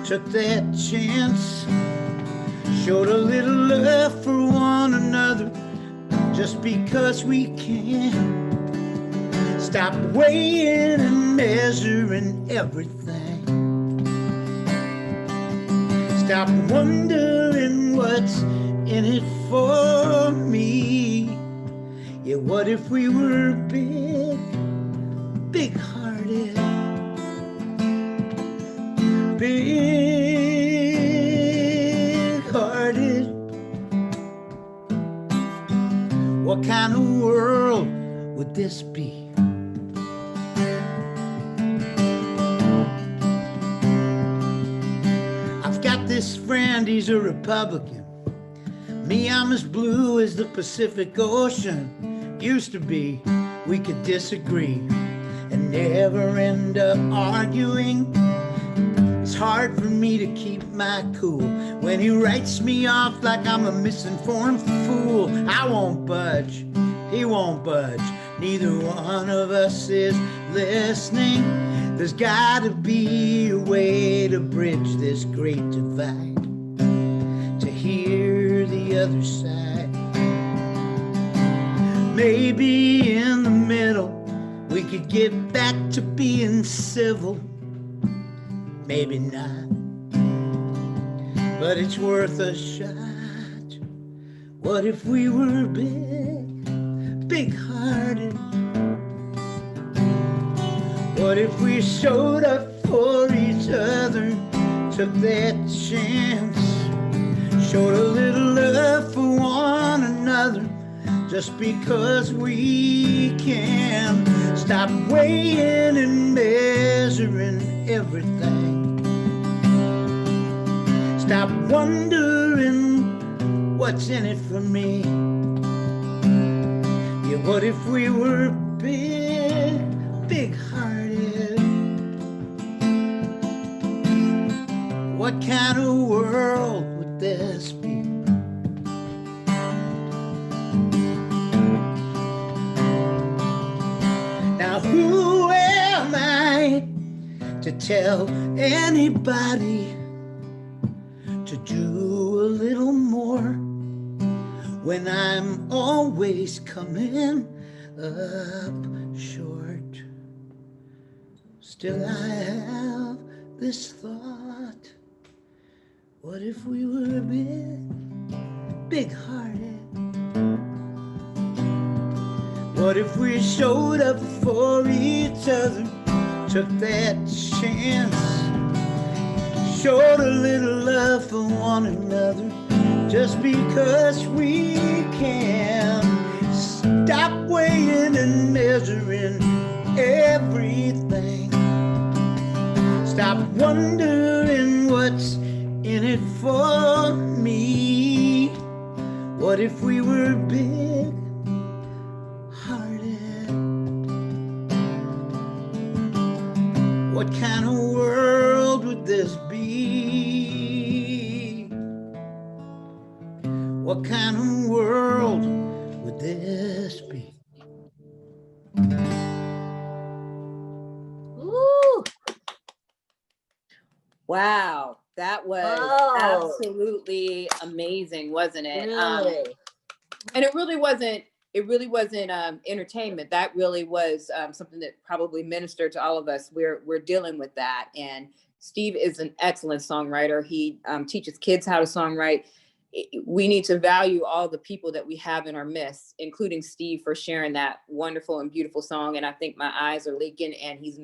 took that chance, showed a little love for one another, just because we can. Stop weighing and measuring everything. Stop wondering what's in it for me. Yeah, what if we were big-hearted? Big-hearted. What kind of world would this be? I've got this friend, he's a Republican. Me, I'm as blue as the Pacific Ocean. Used to be, we could disagree and never end up arguing. It's hard for me to keep my cool when he writes me off like I'm a misinformed fool. I won't budge, he won't budge. Neither one of us is listening. There's gotta be a way to bridge this great divide, to hear the other side. Maybe in the middle we could get back to being civil. Maybe not, but it's worth a shot. What if we were big-hearted? What if we showed up for each other, took that chance, showed a little love for one another, just because we can. Stop weighing and measuring everything. Stop wondering what's in it for me. Yeah, what if we were big-hearted? What kind of world would this be? Now who am I to tell anybody to do a little more when I'm always coming up short? Still I have this thought, what if we were big-hearted? What if we showed up for each other, took that chance, showed a little love for one another, just because we can? Stop weighing and measuring everything. Stop wondering what's in it for me. What if we were big-hearted? What kind of world would this be? What kind of world would this be? Ooh. Wow, that was Oh. absolutely amazing, wasn't it? Really? And it really wasn't entertainment. That really was something that probably ministered to all of us. We're dealing with that. And Steve is an excellent songwriter. He teaches kids how to songwrite. We need to value all the people that we have in our midst, including Steve, for sharing that wonderful and beautiful song. And I think my eyes are leaking, and he's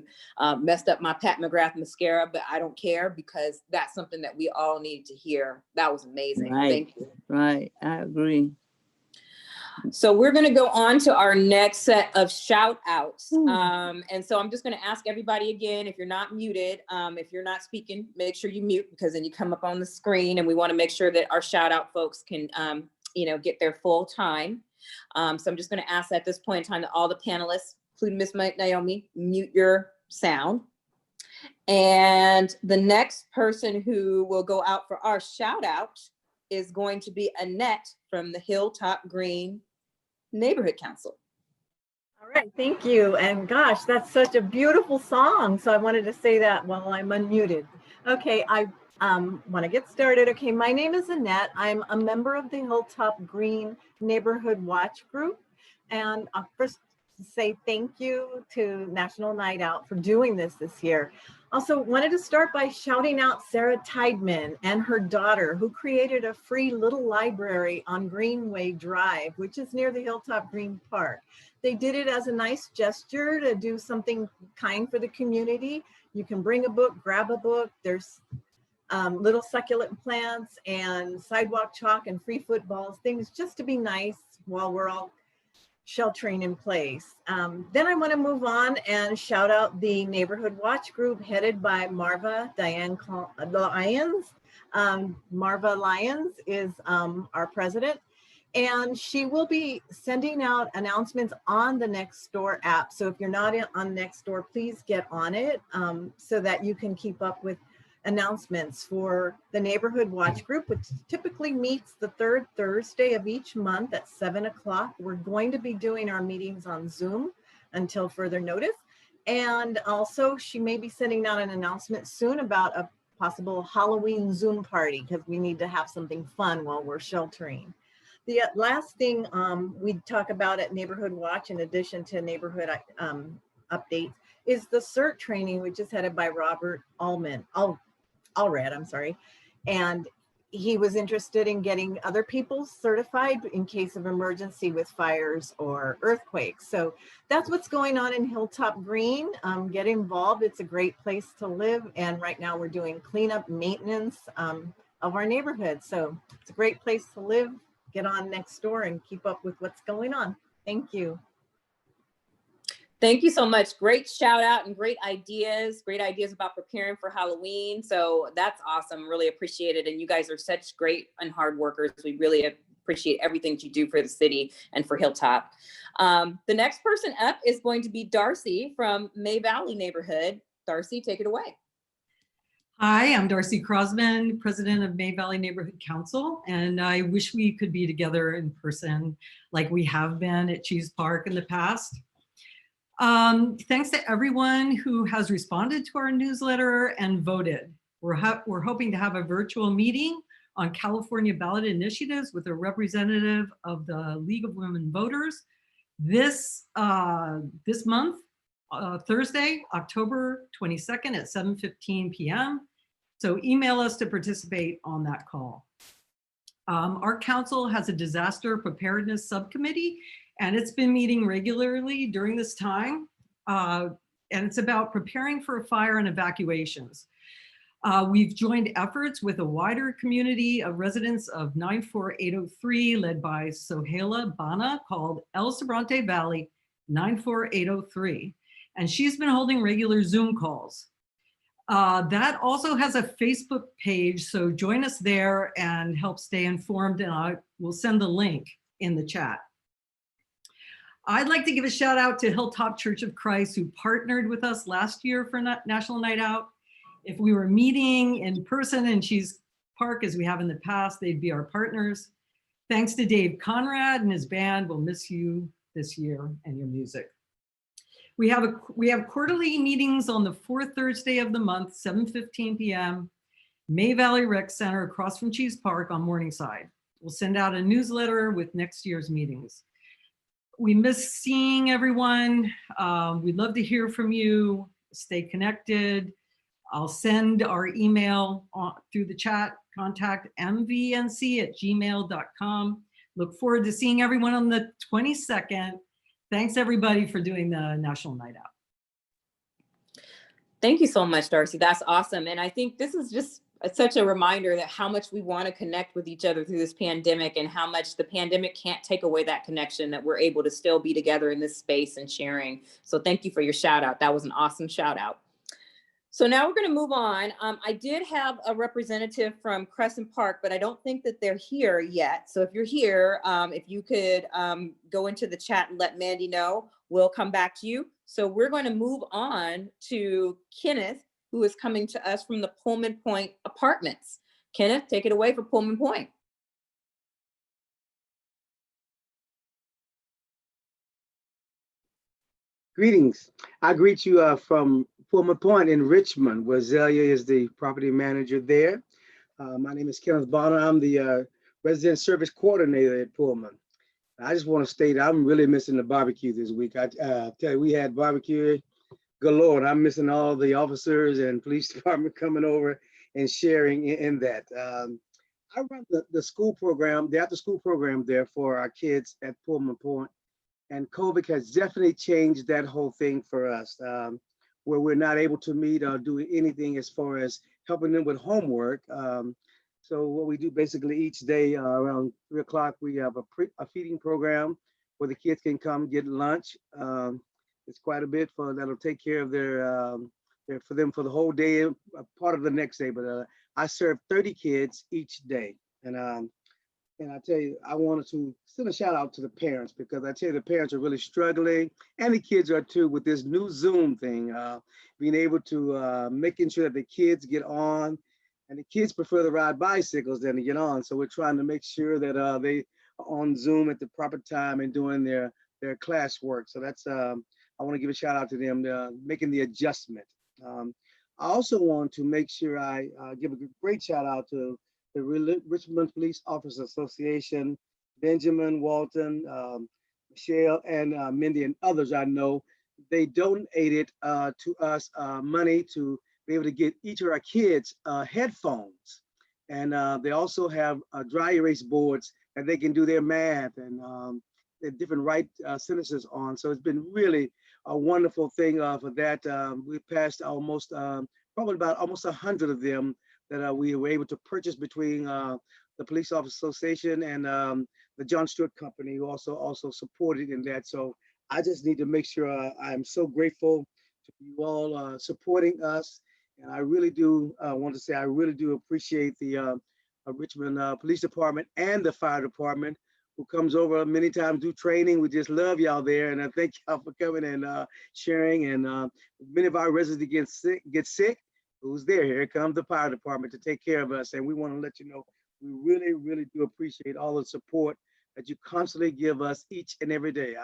messed up my Pat McGrath mascara, but I don't care, because that's something that we all need to hear. That was amazing. Right. Thank you. Right. I agree. So we're going to go on to our next set of shout outs. And so I'm just going to ask everybody again, if you're not muted, if you're not speaking, make sure you mute, because then you come up on the screen, and we want to make sure that our shout out folks can, get their full time. So I'm just going to ask at this point in time that all the panelists, including Miss Naomi, mute your sound. And the next person who will go out for our shout out is going to be Annette from the Hilltop Green Neighborhood Council. All right, thank you. And gosh, that's such a beautiful song. So I wanted to say that while I'm unmuted. Okay, I want to get started. Okay, my name is Annette. I'm a member of the Hilltop Green Neighborhood Watch Group. And I'll first say thank you to National Night Out for doing this year. Also wanted to start by shouting out Sarah Tideman and her daughter, who created a free little library on Greenway Drive, which is near the Hilltop Green Park. They did it as a nice gesture to do something kind for the community. You can bring a book, grab a book. There's little succulent plants and sidewalk chalk and free footballs, things just to be nice while we're all sheltering in place. Then I want to move on and shout out the Neighborhood Watch Group headed by Marva Diane Lyons. Marva Lyons is our president, and she will be sending out announcements on the Nextdoor app. So if you're not on Nextdoor, please get on it so that you can keep up with announcements for the Neighborhood Watch Group, which typically meets the third Thursday of each month at 7 o'clock. We're going to be doing our meetings on Zoom until further notice. And also she may be sending out an announcement soon about a possible Halloween Zoom party, because we need to have something fun while we're sheltering. The last thing we talk about at Neighborhood Watch, in addition to neighborhood updates, is the CERT training, which is headed by Robert Allred, I'm sorry. And he was interested in getting other people certified in case of emergency with fires or earthquakes. So that's what's going on in Hilltop Green. Get involved. It's a great place to live. And right now we're doing cleanup maintenance of our neighborhood. So it's a great place to live. Get on Nextdoor and keep up with what's going on. Thank you. Thank you so much. Great shout out and great ideas about preparing for Halloween. So that's awesome. Really appreciate it. And you guys are such great and hard workers. We really appreciate everything that you do for the city and for Hilltop. The next person up is going to be Darcy from May Valley neighborhood. Darcy, take it away. Hi, I'm Darcy Crosman, president of May Valley Neighborhood Council, and I wish we could be together in person like we have been at Cheese Park in the past. Thanks to everyone who has responded to our newsletter and voted. We're hoping to have a virtual meeting on California ballot initiatives with a representative of the League of Women Voters this month, Thursday, October 22nd at 7:15 p.m. So email us to participate on that call. Our council has a disaster preparedness subcommittee, and it's been meeting regularly during this time. And it's about preparing for a fire and evacuations. We've joined efforts with a wider community of residents of 94803 led by Sohaila Bana called El Sobrante Valley 94803. And she's been holding regular Zoom calls. That also has a Facebook page, so join us there and help stay informed, and I will send the link in the chat. I'd like to give a shout out to Hilltop Church of Christ, who partnered with us last year for National Night Out. If we were meeting in person in Cheese Park as we have in the past, they'd be our partners. Thanks to Dave Conrad and his band. We'll miss you this year and your music. We have quarterly meetings on the fourth Thursday of the month, 7:15 p.m. May Valley Rec Center across from Cheese Park on Morningside. We'll send out a newsletter with next year's meetings. We miss seeing everyone. We'd love to hear from you. Stay connected. I'll send our email through the chat, contact mvnc@gmail.com. Look forward to seeing everyone on the 22nd. Thanks everybody for doing the National Night Out. Thank you so much, Darcy. That's awesome. And I think this is just such a reminder that how much we want to connect with each other through this pandemic, and how much the pandemic can't take away that connection, that we're able to still be together in this space and sharing. So thank you for your shout out. That was an awesome shout out. So now we're going to move on. I did have a representative from Crescent Park, but I don't think that they're here yet. So if you're here, if you could go into the chat and let Mandy know, we'll come back to you. So we're going to move on to Kenneth, who is coming to us from the Pullman Point Apartments. Kenneth, take it away for Pullman Point. Greetings. I greet you from Pullman Point in Richmond, where Zelia is the property manager there. My name is Kenneth Bonner. I'm the resident service coordinator at Pullman. I just want to state I'm really missing the barbecue this week. I tell you, we had barbecue galore, and I'm missing all the officers and police department coming over and sharing in that. I run the school program, the after school program there for our kids at Pullman Point. And COVID has definitely changed that whole thing for us, where we're not able to meet or do anything as far as helping them with homework. So what we do basically each day around 3 o'clock, we have a feeding program where the kids can come get lunch. It's quite a bit that'll take care of for them for the whole day, part of the next day. But I serve 30 kids each day. And I tell you, I wanted to send a shout out to the parents, because I tell you, the parents are really struggling, and the kids are too, with this new Zoom thing, being able to making sure that the kids get on, and the kids prefer to ride bicycles than to get on. So we're trying to make sure that they are on Zoom at the proper time and doing their class work. So that's, I want to give a shout out to them, making the adjustment. I also want to make sure I give a great shout out to the Richmond Police Officers Association, Benjamin, Walton, Michelle, and Mindy, and others I know. They donated to us money to be able to get each of our kids headphones. And they also have dry erase boards that they can do their math and different right sentences on. So it's been really a wonderful thing for that. We passed almost, probably about almost 100 of them that we were able to purchase between the Police Officers Association and the John Stewart Company, who also supported in that. So I just need to make sure I'm so grateful to you all supporting us. And I really do want to say I really do appreciate the Richmond Police Department and the fire department who comes over many times, do training. We just love y'all there. And I thank y'all for coming and sharing. And many of our residents get sick. Who's there? Here comes the fire department to take care of us. And we want to let you know, we really, really do appreciate all the support that you constantly give us each and every day.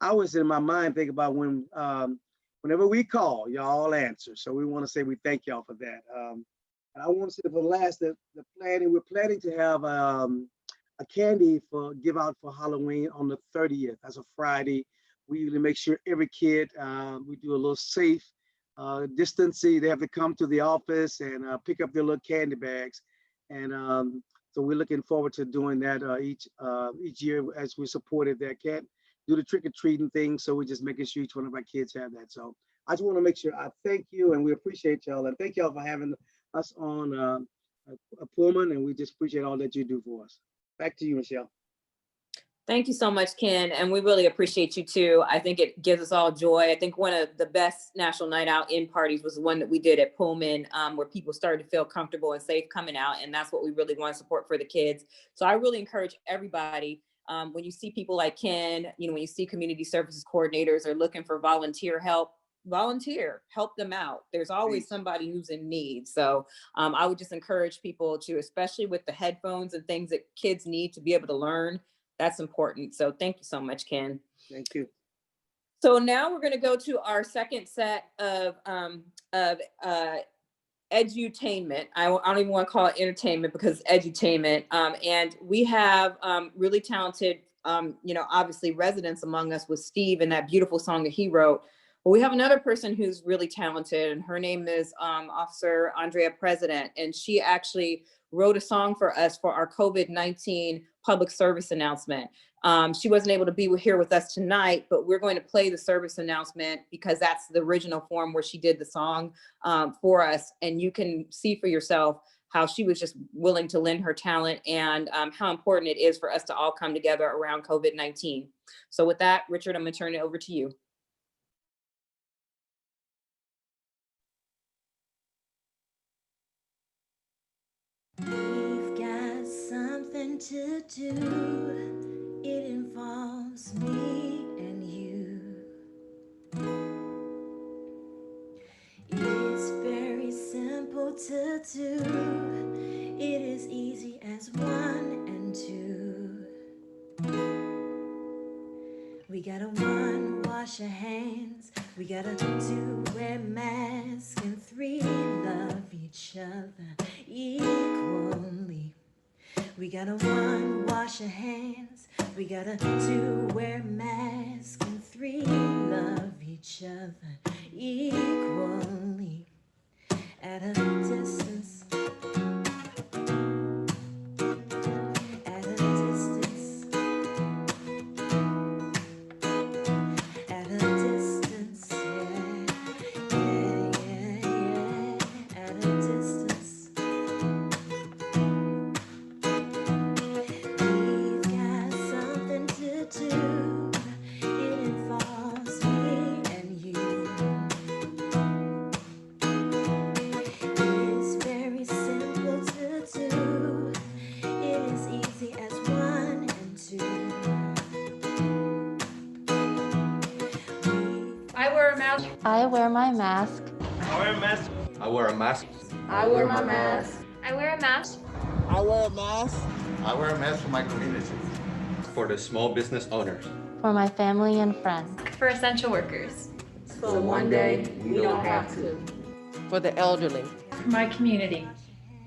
I was in my mind thinking about whenever we call, y'all answer. So we want to say we thank y'all for that. And I want to say for the last, we're planning to have a candy give out for Halloween on the 30th. That's a Friday. We usually make sure every kid, we do a little safe distancing. They have to come to the office and pick up their little candy bags. And so we're looking forward to doing that each year as we supported that. Can't do the trick-or-treating thing, so we're just making sure each one of our kids have that. So I just want to make sure I thank you, and we appreciate y'all, and thank y'all for having us on Pullman, and we just appreciate all that you do for us. Back to you, Michelle. Thank you so much, Ken. And we really appreciate you too. I think it gives us all joy. I think one of the best National Night Out in parties was the one that we did at Pullman, where people started to feel comfortable and safe coming out. And that's what we really want to support for the kids. So I really encourage everybody, when you see people like Ken, when you see community services coordinators are looking for volunteer help, help them out. There's always somebody who's in need. So I would just encourage people to, especially with the headphones and things that kids need to be able to learn, that's important. So thank you so much, Ken. Thank you. So now we're going to go to our second set of edutainment. I don't even want to call it entertainment because it's edutainment. And we have really talented, obviously residents among us with Steve and that beautiful song that he wrote. Well, we have another person who's really talented, and her name is Officer Andrea President, and she actually wrote a song for us for our COVID-19 public service announcement. She wasn't able to be here with us tonight, but we're going to play the service announcement because that's the original form where she did the song for us, and you can see for yourself how she was just willing to lend her talent and how important it is for us to all come together around COVID-19. So with that, Richard, I'm going to turn it over to you. We've got something to do. It involves me and you. It's very simple to do. It is easy as 1 and 2. We gotta 1, wash our hands. We gotta 2, wear masks, and 3, love each other equally. We gotta 1, wash our hands. We gotta 2, wear masks, and 3, love each other equally. At a distance. At a distance. At a distance, yeah. At a distance. We've got something to do. It involves me and you. It's very simple to do. It is easy as 1 and 2. I wear a mask. I wear my mask. I wear a mask. I wear a mask. I wear my mask. I wear a mask. I wear a mask. I wear a mask for my community. For the small business owners. For my family and friends. For essential workers. So one day we don't have to. For the elderly. For my community.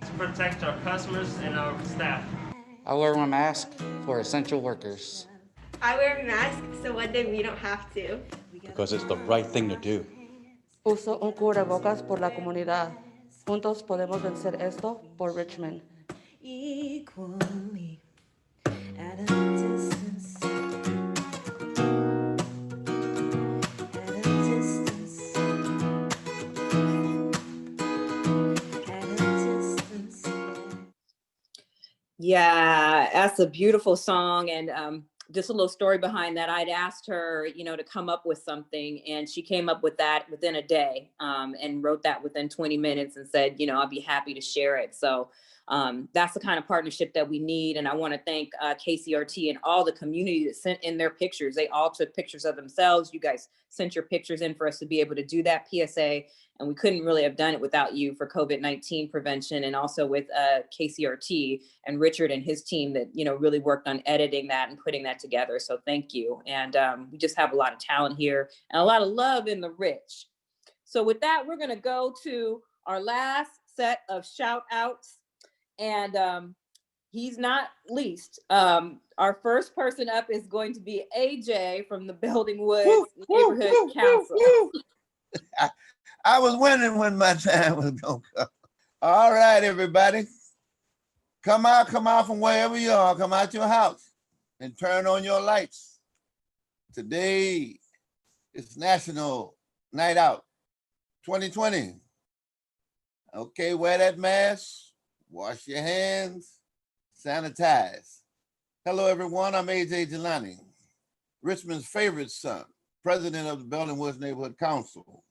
To protect our customers and our staff. I wear my mask for essential workers. I wear a mask so one day we don't have to. Because it's the right thing to do. Uso un cubrebocas por la comunidad. Juntos podemos vencer esto por Richmond. Equally. At a distance. At a distance. At a distance. Yeah, that's a beautiful song. And just a little story behind that. I'd asked her, you know, to come up with something, and she came up with that within a day, and wrote that within 20 minutes and said, you know, I'll be happy to share it. So that's the kind of partnership that we need. And I want to thank KCRT and all the community that sent in their pictures. They all took pictures of themselves. You guys sent your pictures in for us to be able to do that PSA. And we couldn't really have done it without you for COVID-19 prevention, and also with KCRT and Richard and his team that, you know, really worked on editing that and putting that together. So thank you. And we just have a lot of talent here and a lot of love in the Rich. So with that, we're going to go to our last set of shout outs. And he's not least. Our first person up is going to be AJ from the Building Woods Neighborhood Council. I was wondering when my time was going to come. All right, everybody. Come out from wherever you are. Come out your house and turn on your lights. Today is National Night Out 2020. Okay, wear that mask, wash your hands, sanitize. Hello, everyone. I'm AJ Jelani, Richmond's favorite son, president of the Building Woods Neighborhood Council.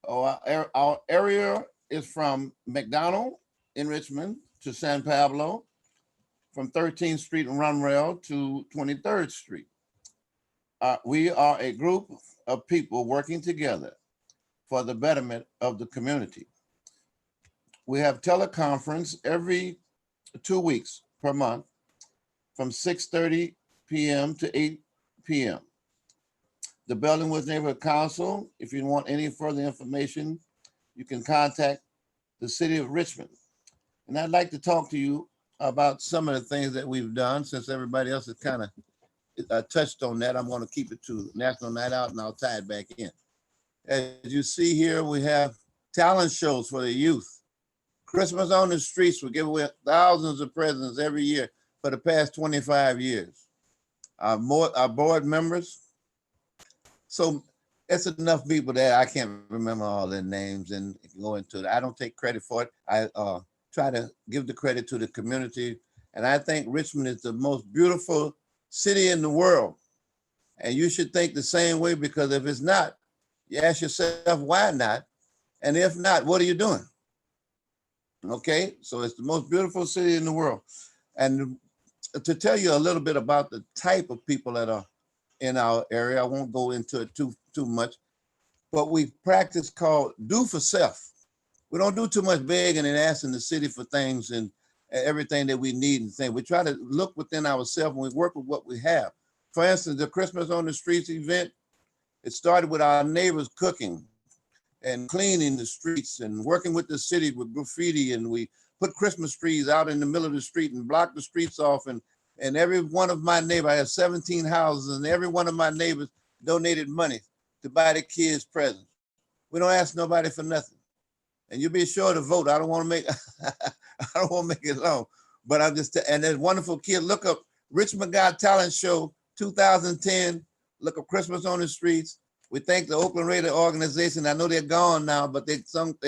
Our area is from McDonald in Richmond to San Pablo, from 13th Street and Runrail to 23rd Street. We are a group of people working together for the betterment of the community. We have teleconference every 2 weeks per month from 6:30 p.m. to 8 p.m. The Building Woods Neighborhood Council, if you want any further information, you can contact the city of Richmond. And I'd like to talk to you about some of the things that we've done, since everybody else has kind of touched on that. I'm going to keep it to National Night Out and I'll tie it back in. As you see here, we have talent shows for the youth. Christmas on the streets, we give away thousands of presents every year for the past 25 years. Our board members, so it's enough people there. I can't remember all their names and go into it. I don't take credit for it. I try to give the credit to the community. And I think Richmond is the most beautiful city in the world. And you should think the same way, because if it's not, you ask yourself, why not? And if not, what are you doing? Okay, so it's the most beautiful city in the world. And to tell you a little bit about the type of people that are in our area, I won't go into it too much, but we practice called do for self. We don't do too much begging and asking the city for things and everything that we need and things. We try to look within ourselves and we work with what we have. For instance, the Christmas on the Streets event, it started with our neighbors cooking and cleaning the streets and working with the city with graffiti, and we put Christmas trees out in the middle of the street and blocked the streets off, and every one of my neighbors, I have 17 houses, and every one of my neighbors donated money to buy the kids presents. We don't ask nobody for nothing. And you be sure to vote. I don't want to make it long, but I'm just, and there's wonderful kids. Look up Richmond Got Talent Show 2010. Look up Christmas on the Streets. We thank the Oakland Raider organization. I know they're gone now, but they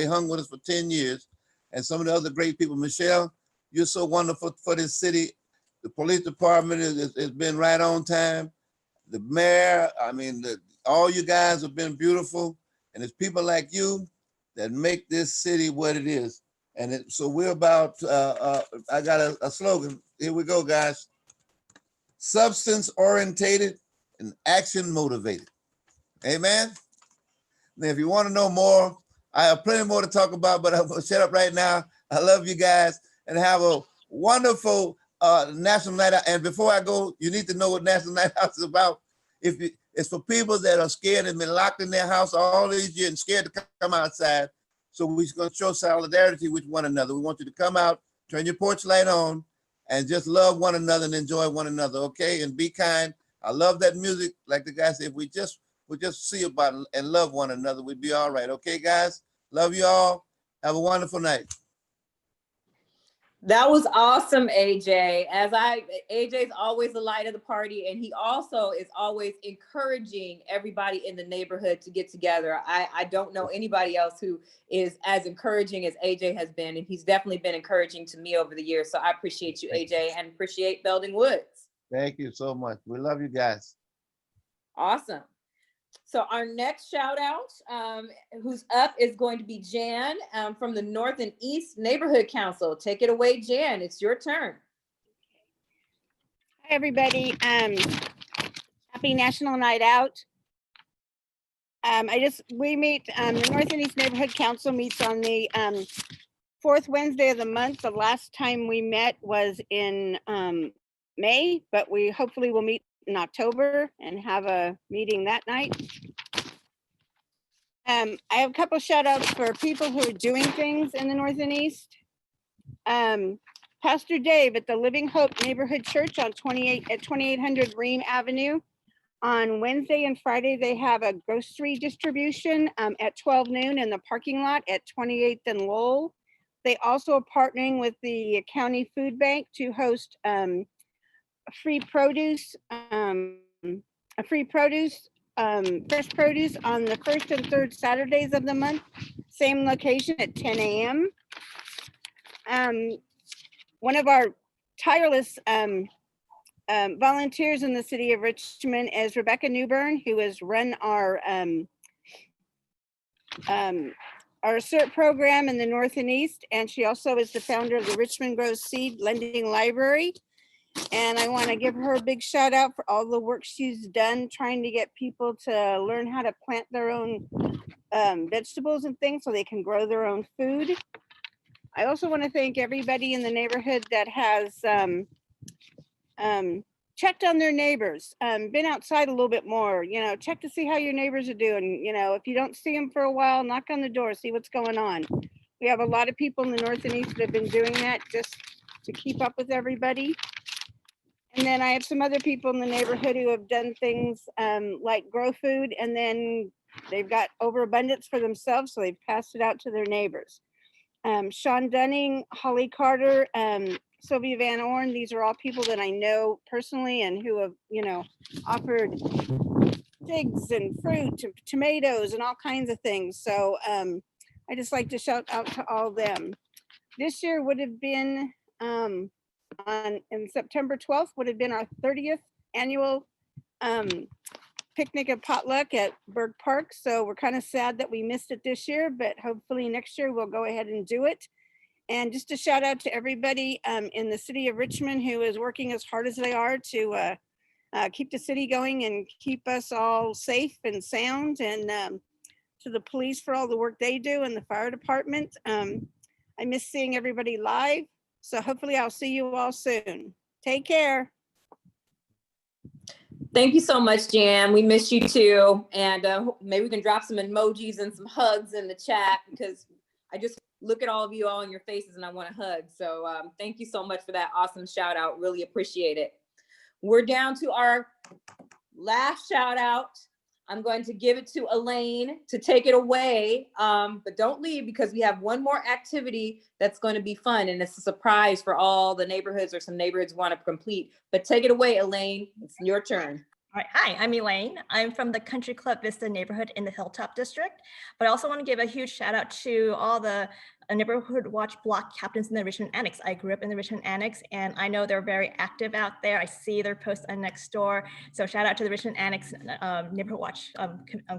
hung with us for 10 years. And some of the other great people. Michelle, you're so wonderful for this city. The police department has been right on time. The mayor, I mean, all you guys have been beautiful. And it's people like you that make this city what it is. And so we're about, I got a slogan. Here we go, guys. Substance orientated and action motivated. Amen. Now, if you want to know more, I have plenty more to talk about, but I'm going to shut up right now. I love you guys and have a wonderful National Night Out. And before I go, you need to know what National Night Out is about. It's for people that are scared and been locked in their house all these years and scared to come outside. So we're going to show solidarity with one another. We want you to come out, turn your porch light on, and just love one another and enjoy one another, okay? And be kind. I love that music. Like the guy said, if we just see about it and love one another, we'd be all right. Okay, guys? Love you all. Have a wonderful night. That was awesome, AJ. AJ's always the light of the party, and he also is always encouraging everybody in the neighborhood to get together. I don't know anybody else who is as encouraging as AJ has been, and he's definitely been encouraging to me over the years. So I appreciate you, AJ, and appreciate Building Woods. Thank you so much. We love you guys. Awesome. So our next shout out, who's up, is going to be Jan from the North and East Neighborhood Council. Take it away, Jan. It's your turn. Hi, everybody. Happy National Night Out. We meet, the North and East Neighborhood Council meets on the fourth Wednesday of the month. The last time we met was in May, but we hopefully will meet in October and have a meeting that night. I have a couple shout outs for people who are doing things in the North and East. Pastor Dave at the Living Hope Neighborhood Church on 2800 Ream Avenue. On Wednesday and Friday, they have a grocery distribution at 12 noon in the parking lot at 28th and Lowell. They also are partnering with the County Food Bank to host free produce, fresh produce on the first and third Saturdays of the month. Same location at 10 a.m. One of our tireless volunteers in the city of Richmond is Rebecca Newbern, who has run our CERT program in the North and East, and she also is the founder of the Richmond Grows Seed Lending Library. And I want to give her a big shout out for all the work she's done trying to get people to learn how to plant their own vegetables and things so they can grow their own food. I also want to thank everybody in the neighborhood that has checked on their neighbors, been outside a little bit more, check to see how your neighbors are doing. If you don't see them for a while, knock on the door, see what's going on. We have a lot of people in the North and East that have been doing that just to keep up with everybody. And then I have some other people in the neighborhood who have done things like grow food, and then they've got overabundance for themselves, so they've passed it out to their neighbors. Sean Dunning, Holly Carter, Sylvia Van Orn, these are all people that I know personally and who have, offered figs and fruit and tomatoes and all kinds of things. So I just like to shout out to all of them. This year would have been in September 12th would have been our 30th annual picnic and potluck at Berg Park. So we're kind of sad that we missed it this year, but hopefully next year we'll go ahead and do it. And just a shout out to everybody in the city of Richmond who is working as hard as they are to keep the city going and keep us all safe and sound, and to the police for all the work they do, and the fire department. I miss seeing everybody live. So hopefully I'll see you all soon. Take care. Thank you so much, Jan. We miss you too. And maybe we can drop some emojis and some hugs in the chat, because I just look at all of you all in your faces and I want to hug. So thank you so much for that awesome shout out. Really appreciate it. We're down to our last shout out. I'm going to give it to Elaine to take it away, but don't leave, because we have one more activity that's going to be fun, and it's a surprise for all the neighborhoods, or some neighborhoods want to complete. But take it away, Elaine. It's your turn. All right. Hi, I'm Elaine. I'm from the Country Club Vista neighborhood in the Hilltop District, but I also want to give a huge shout out to all the neighborhood watch block captains in the Richmond Annex. I grew up in the Richmond Annex, and I know they're very active out there. I see their posts on Nextdoor. So shout out to the Richmond Annex neighborhood watch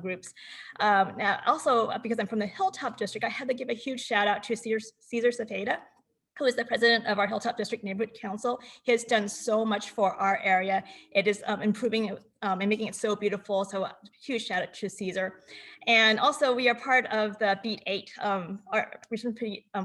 groups. Now, also, because I'm from the Hilltop District, I had to give a huge shout out to Cesar Cepeda, who is the president of our Hilltop District Neighborhood Council. He has done so much for our area. It is improving it and making it so beautiful. So huge shout out to Caesar. And also we are part of the Beat 8, our Richmond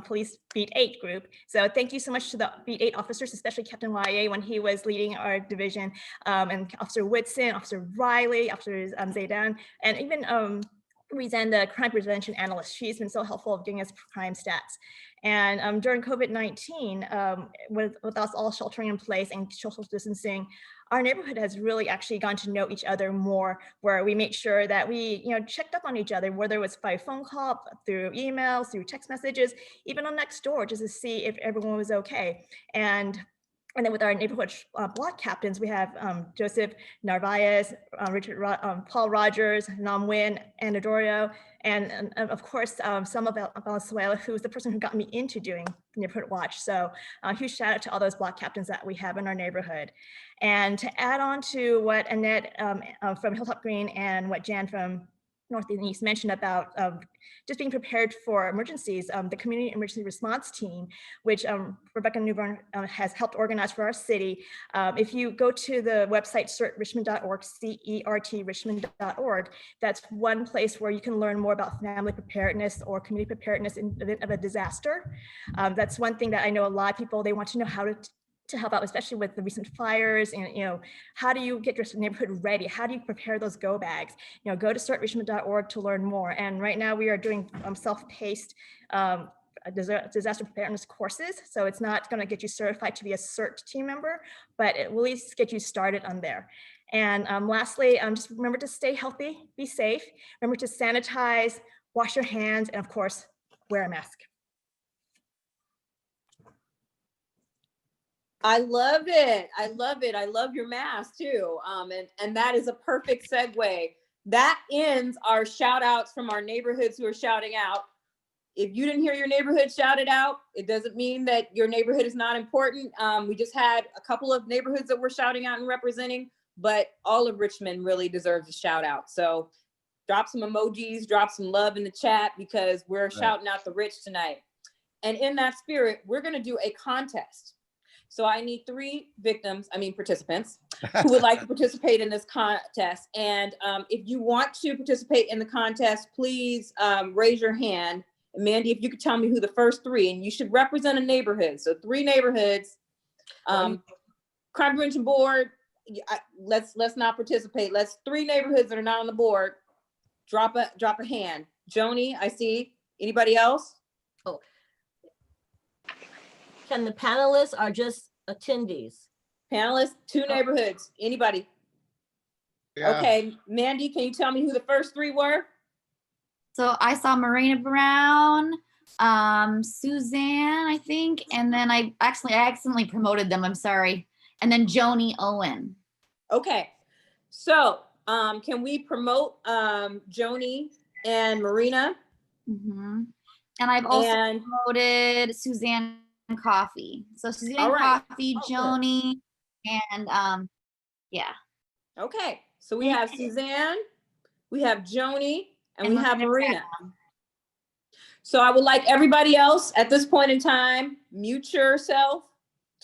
Police Beat 8 group. So thank you so much to the Beat 8 officers, especially Captain YA when he was leading our division, and Officer Whitson, Officer Riley, Officer Zaydan, and even Reason, the crime prevention analyst. She's been so helpful of giving us crime stats. And during COVID-19, with us all sheltering in place and social distancing, our neighborhood has really actually gotten to know each other more, where we made sure that we, checked up on each other, whether it was by phone call, through emails, through text messages, even on Nextdoor, just to see if everyone was okay. And And then with our neighborhood block captains, we have Joseph Narvaez, Paul Rogers, Nam Nguyen, Ana Dorio, and of course, Selma Valenzuela, who was the person who got me into doing neighborhood watch. So a huge shout out to all those block captains that we have in our neighborhood. And to add on to what Annette from Hilltop Green and what Jan from North and East mentioned about just being prepared for emergencies, the Community Emergency Response Team, which Rebecca Newburn has helped organize for our city. If you go to the website certrichmond.org, CERT-Richmond.org, that's one place where you can learn more about family preparedness or community preparedness in the event of a disaster. That's one thing that I know a lot of people, they want to know how to help out, especially with the recent fires, and how do you get your neighborhood ready? How do you prepare those go bags? Go to certrichmond.org to learn more. And right now we are doing self-paced disaster preparedness courses. So it's not going to get you certified to be a CERT team member, but it will at least get you started on there. And lastly, just remember to stay healthy, be safe. Remember to sanitize, wash your hands, and of course, wear a mask. I love it. I love it. I love your mask too. And that is a perfect segue. That ends our shout outs from our neighborhoods who are shouting out. If you didn't hear your neighborhood shouted out, it doesn't mean that your neighborhood is not important. We just had a couple of neighborhoods that we're shouting out and representing, but all of Richmond really deserves a shout out. So drop some emojis, drop some love in the chat, because we're shouting out the rich tonight. And in that spirit, we're going to do a contest. So I need 3 participants who would like to participate in this contest. And if you want to participate in the contest, please raise your hand. And Mandy, if you could tell me who the first 3, and you should represent a neighborhood. So 3 neighborhoods. Crime Prevention Board, let's not participate. Let's 3 neighborhoods that are not on the board. Drop a hand. Joni, I see. Anybody else? Oh. Can the panelists are just attendees? Panelists, 2 neighborhoods. Anybody? Yeah. Okay, Mandy, can you tell me who the first 3 were? So I saw Marina Brown, Suzanne, I think, and then I accidentally promoted them. I'm sorry. And then Joni Owen. Okay, so can we promote Joni and Marina? Mm-hmm. And I've also promoted Suzanne Coffee. So Suzanne Coffee, Joni, and yeah. Okay, so we have Suzanne, we have Joni, and we have Marina. So I would like everybody else at this point in time, mute yourself,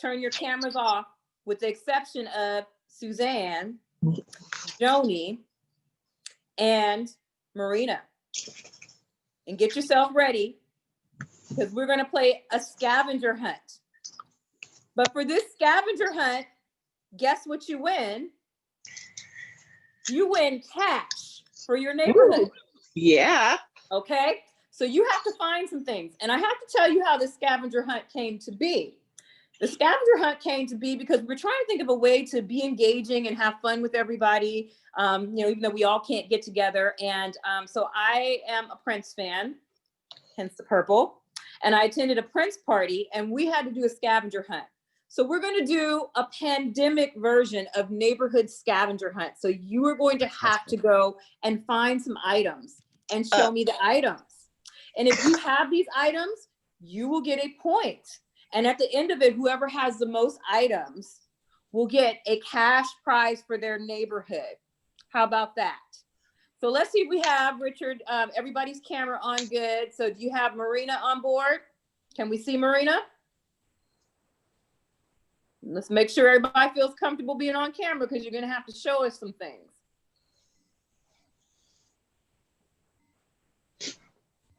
turn your cameras off, with the exception of Suzanne, Joni, and Marina. And get yourself ready, because we're going to play a scavenger hunt. But for this scavenger hunt, guess what you win? You win cash for your neighborhood. Ooh, yeah. Okay, so you have to find some things. And I have to tell you how this scavenger hunt came to be. The scavenger hunt came to be because we're trying to think of a way to be engaging and have fun with everybody, even though we all can't get together. And so I am a Prince fan, hence the purple. And I attended a Prince party, and we had to do a scavenger hunt. So we're going to do a pandemic version of neighborhood scavenger hunt. So you are going to have to go and find some items and show me the items. And if you have these items, you will get a point. And at the end of it, whoever has the most items will get a cash prize for their neighborhood. How about that? So let's see if we have, Richard, everybody's camera on good. So do you have Marina on board? Can we see Marina? Let's make sure everybody feels comfortable being on camera, because you're going to have to show us some things.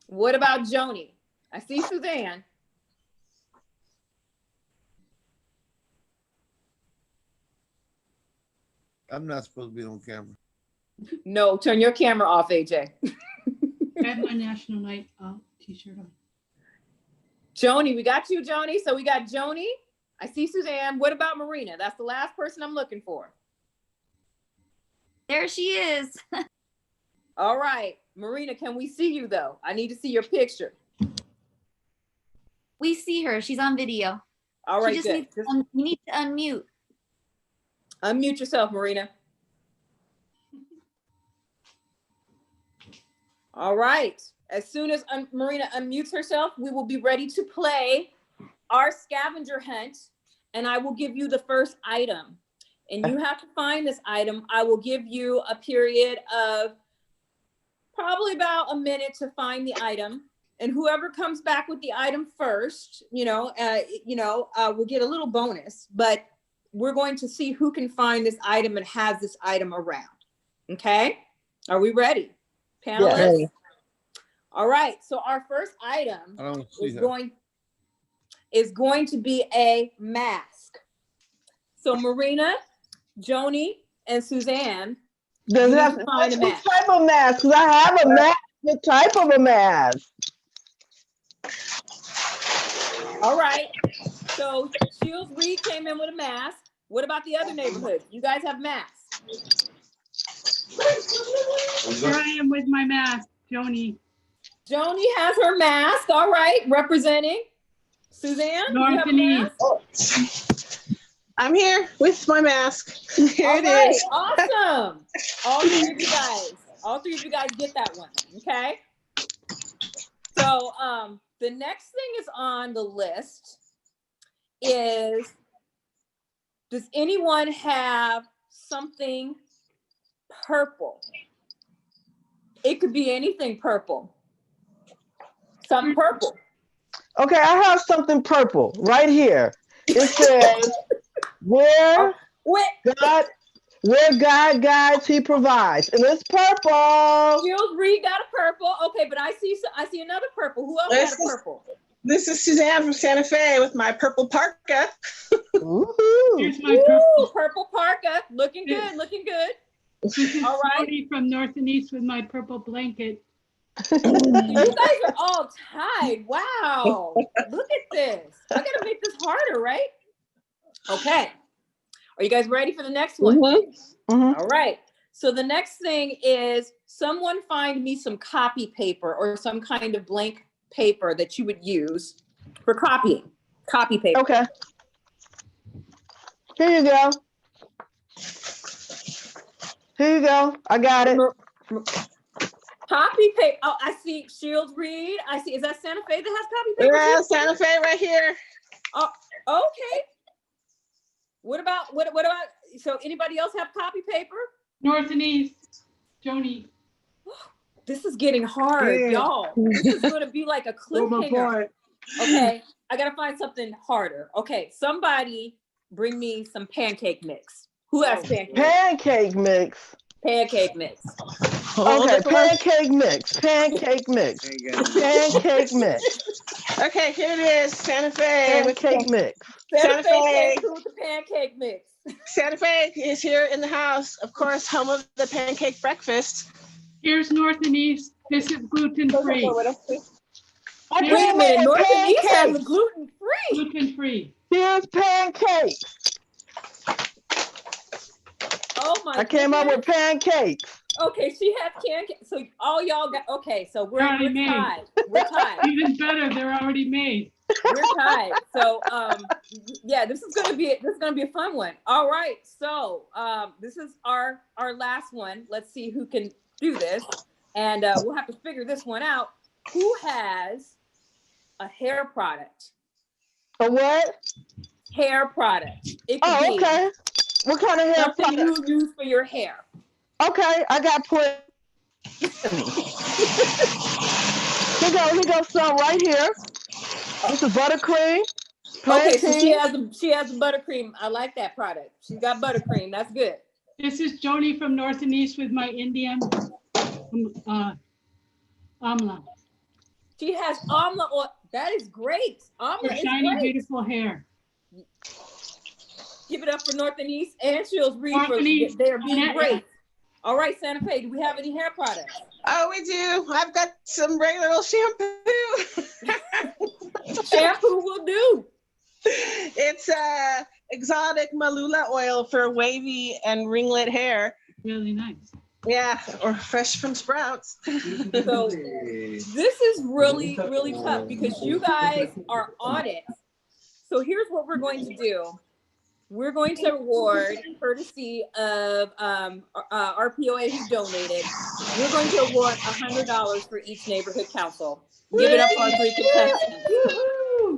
What about Joni? I see Suzanne. I'm not supposed to be on camera. No, turn your camera off, AJ. I have my National Night Out t-shirt on. Joni, we got you, Joni. So we got Joni. I see Suzanne. What about Marina? That's the last person I'm looking for. There she is. All right. Marina, can we see you though? I need to see your picture. We see her. She's on video. All right, She just good. needs to you need to unmute. Unmute yourself, Marina. All right. As soon as Marina unmutes herself, we will be ready to play our scavenger hunt, and I will give you the first item. And you have to find this item. I will give you a period of probably about a minute to find the item. And whoever comes back with the item first, will get a little bonus, but we're going to see who can find this item and has this item around. Okay? Are we ready? Panelists? Yes. All right. So our first item is going to be a mask. So Marina, Joni, and Suzanne, Does it have what type of mask? Because I have a mask. What type of a mask? All right. So Shields Reed came in with a mask. What about the other neighborhoods? You guys have masks? Here I am with my mask, Joni. Joni has her mask. All right. Representing. Suzanne? North and East. I'm here with my mask. Here All it right, is. awesome. All three of you guys get that one. Okay. So the next thing is on the list is, does anyone have something purple? It could be anything purple. Something purple. Okay, I have something purple right here. It says, where God guides, he provides. And it's purple. Shields Reed got a purple. Okay, but I see another purple. Who else got a purple? This is Suzanne from Santa Fe with my purple parka. Here's my purple. Purple parka. Looking good, looking good. This is all right. Joni from North and East with my purple blanket. You guys are all tied. Wow. Look at this. I gotta make this harder, right? Okay. Are you guys ready for the next one? All right. So the next thing is, someone find me some copy paper or some kind of blank paper that you would use for copying. Copy paper. Okay. Here you go. Here you go. I got it. Copy paper. Oh, I see Shields Reed. I see. Is that Santa Fe that has copy paper? Yeah, Santa Fe right here. Oh, okay. What about, so anybody else have copy paper? North and East, Joni. This is getting hard, y'all. This is going to be like a cliffhanger. Okay, I got to find something harder. Okay, somebody bring me some pancake mix. Who has pancake? Pancake mix. Pancake mix. Okay, pancake mix. Pancake mix. Pancake mix. Okay, here it is. Santa Fe. Pancake mix. Santa Fe with the pancake mix. Santa Fe is here in the house. Of course, home of the pancake breakfast. Here's North and East. This is gluten-free. Wait a minute. North and East has the gluten-free. Gluten-free. Here's pancakes. Oh my! I came up with pancakes. Okay, she has pancakes. So all y'all got. Okay, so we're tied. We're tied. Even better, they're already made. We're tied. So yeah, this is gonna be a fun one. All right, so this is our last one. Let's see who can do this, and we'll have to figure this one out. Who has a hair product? A what? Hair product. It could be okay. What kind of hair something product? you use for your hair. Okay, I got put. Here goes some right here. This is buttercream. Okay, so she has the buttercream. I like that product. She's got buttercream. That's good. This is Joni from North and East with my Indian amla. She has amla oil. That is great. Amla is shiny, great. beautiful hair. Give it up for North and East and Shields Reed for they're being great. All right, Santa Fe, do we have any hair products? Oh, we do. I've got some regular old shampoo. Shampoo will do. It's exotic malula oil for wavy and ringlet hair. Really nice. Yeah, or fresh from Sprouts. So this is really, really tough because you guys are on it. So here's what we're going to do. We're going to award, courtesy of RPOA who donated, we're going to award $100 for each neighborhood council. Give it up for our 3 contestants.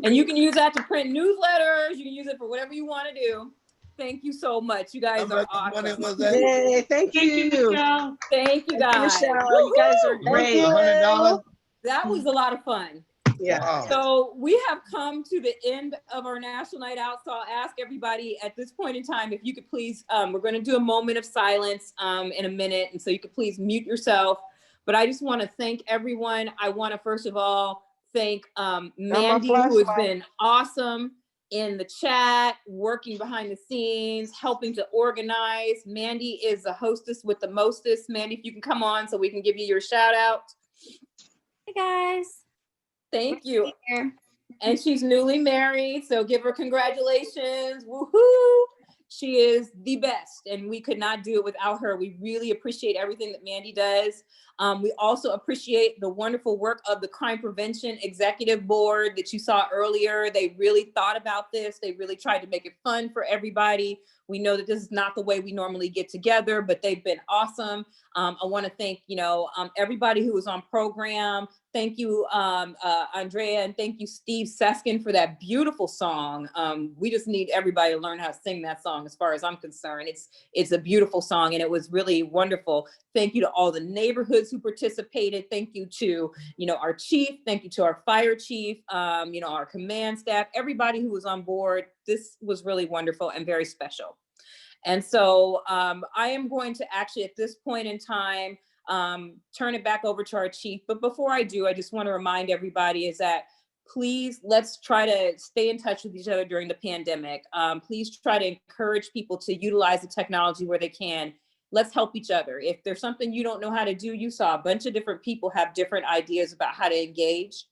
And you can use that to print newsletters. You can use it for whatever you want to do. Thank you so much. You guys are awesome. Yay, thank you. Michelle. Thank you guys. Michelle, you guys are great. $100. That was a lot of fun. Yeah. Wow. So we have come to the end of our National Night Out. So I'll ask everybody at this point in time, if you could please, we're going to do a moment of silence in a minute. And so you could please mute yourself. But I just want to thank everyone. I want to first of all thank Mandy, who has been awesome in the chat, working behind the scenes, helping to organize. Mandy is the hostess with the mostest. Mandy, if you can come on so we can give you your shout out. Hey guys. Thank you. And she's newly married, so give her congratulations. Woohoo! She is the best, and we could not do it without her. We really appreciate everything that Mandy does. We also appreciate the wonderful work of the Crime Prevention Executive Board that you saw earlier. They really thought about this. They really tried to make it fun for everybody. We know that this is not the way we normally get together, but they've been awesome. I want to thank, everybody who was on program. Thank you, Andrea, and thank you, Steve Seskin, for that beautiful song. We just need everybody to learn how to sing that song, as far as I'm concerned. It's a beautiful song, and it was really wonderful. Thank you to all the neighborhoods who participated. Thank you to, our chief. Thank you to our fire chief, our command staff, everybody who was on board. This was really wonderful and very special. And so I am going to actually, at this point in time, turn it back over to our chief. But before I do, I just want to remind everybody is that please, let's try to stay in touch with each other during the pandemic. Please try to encourage people to utilize the technology where they can. Let's help each other. If there's something you don't know how to do, you saw a bunch of different people have different ideas about how to engage.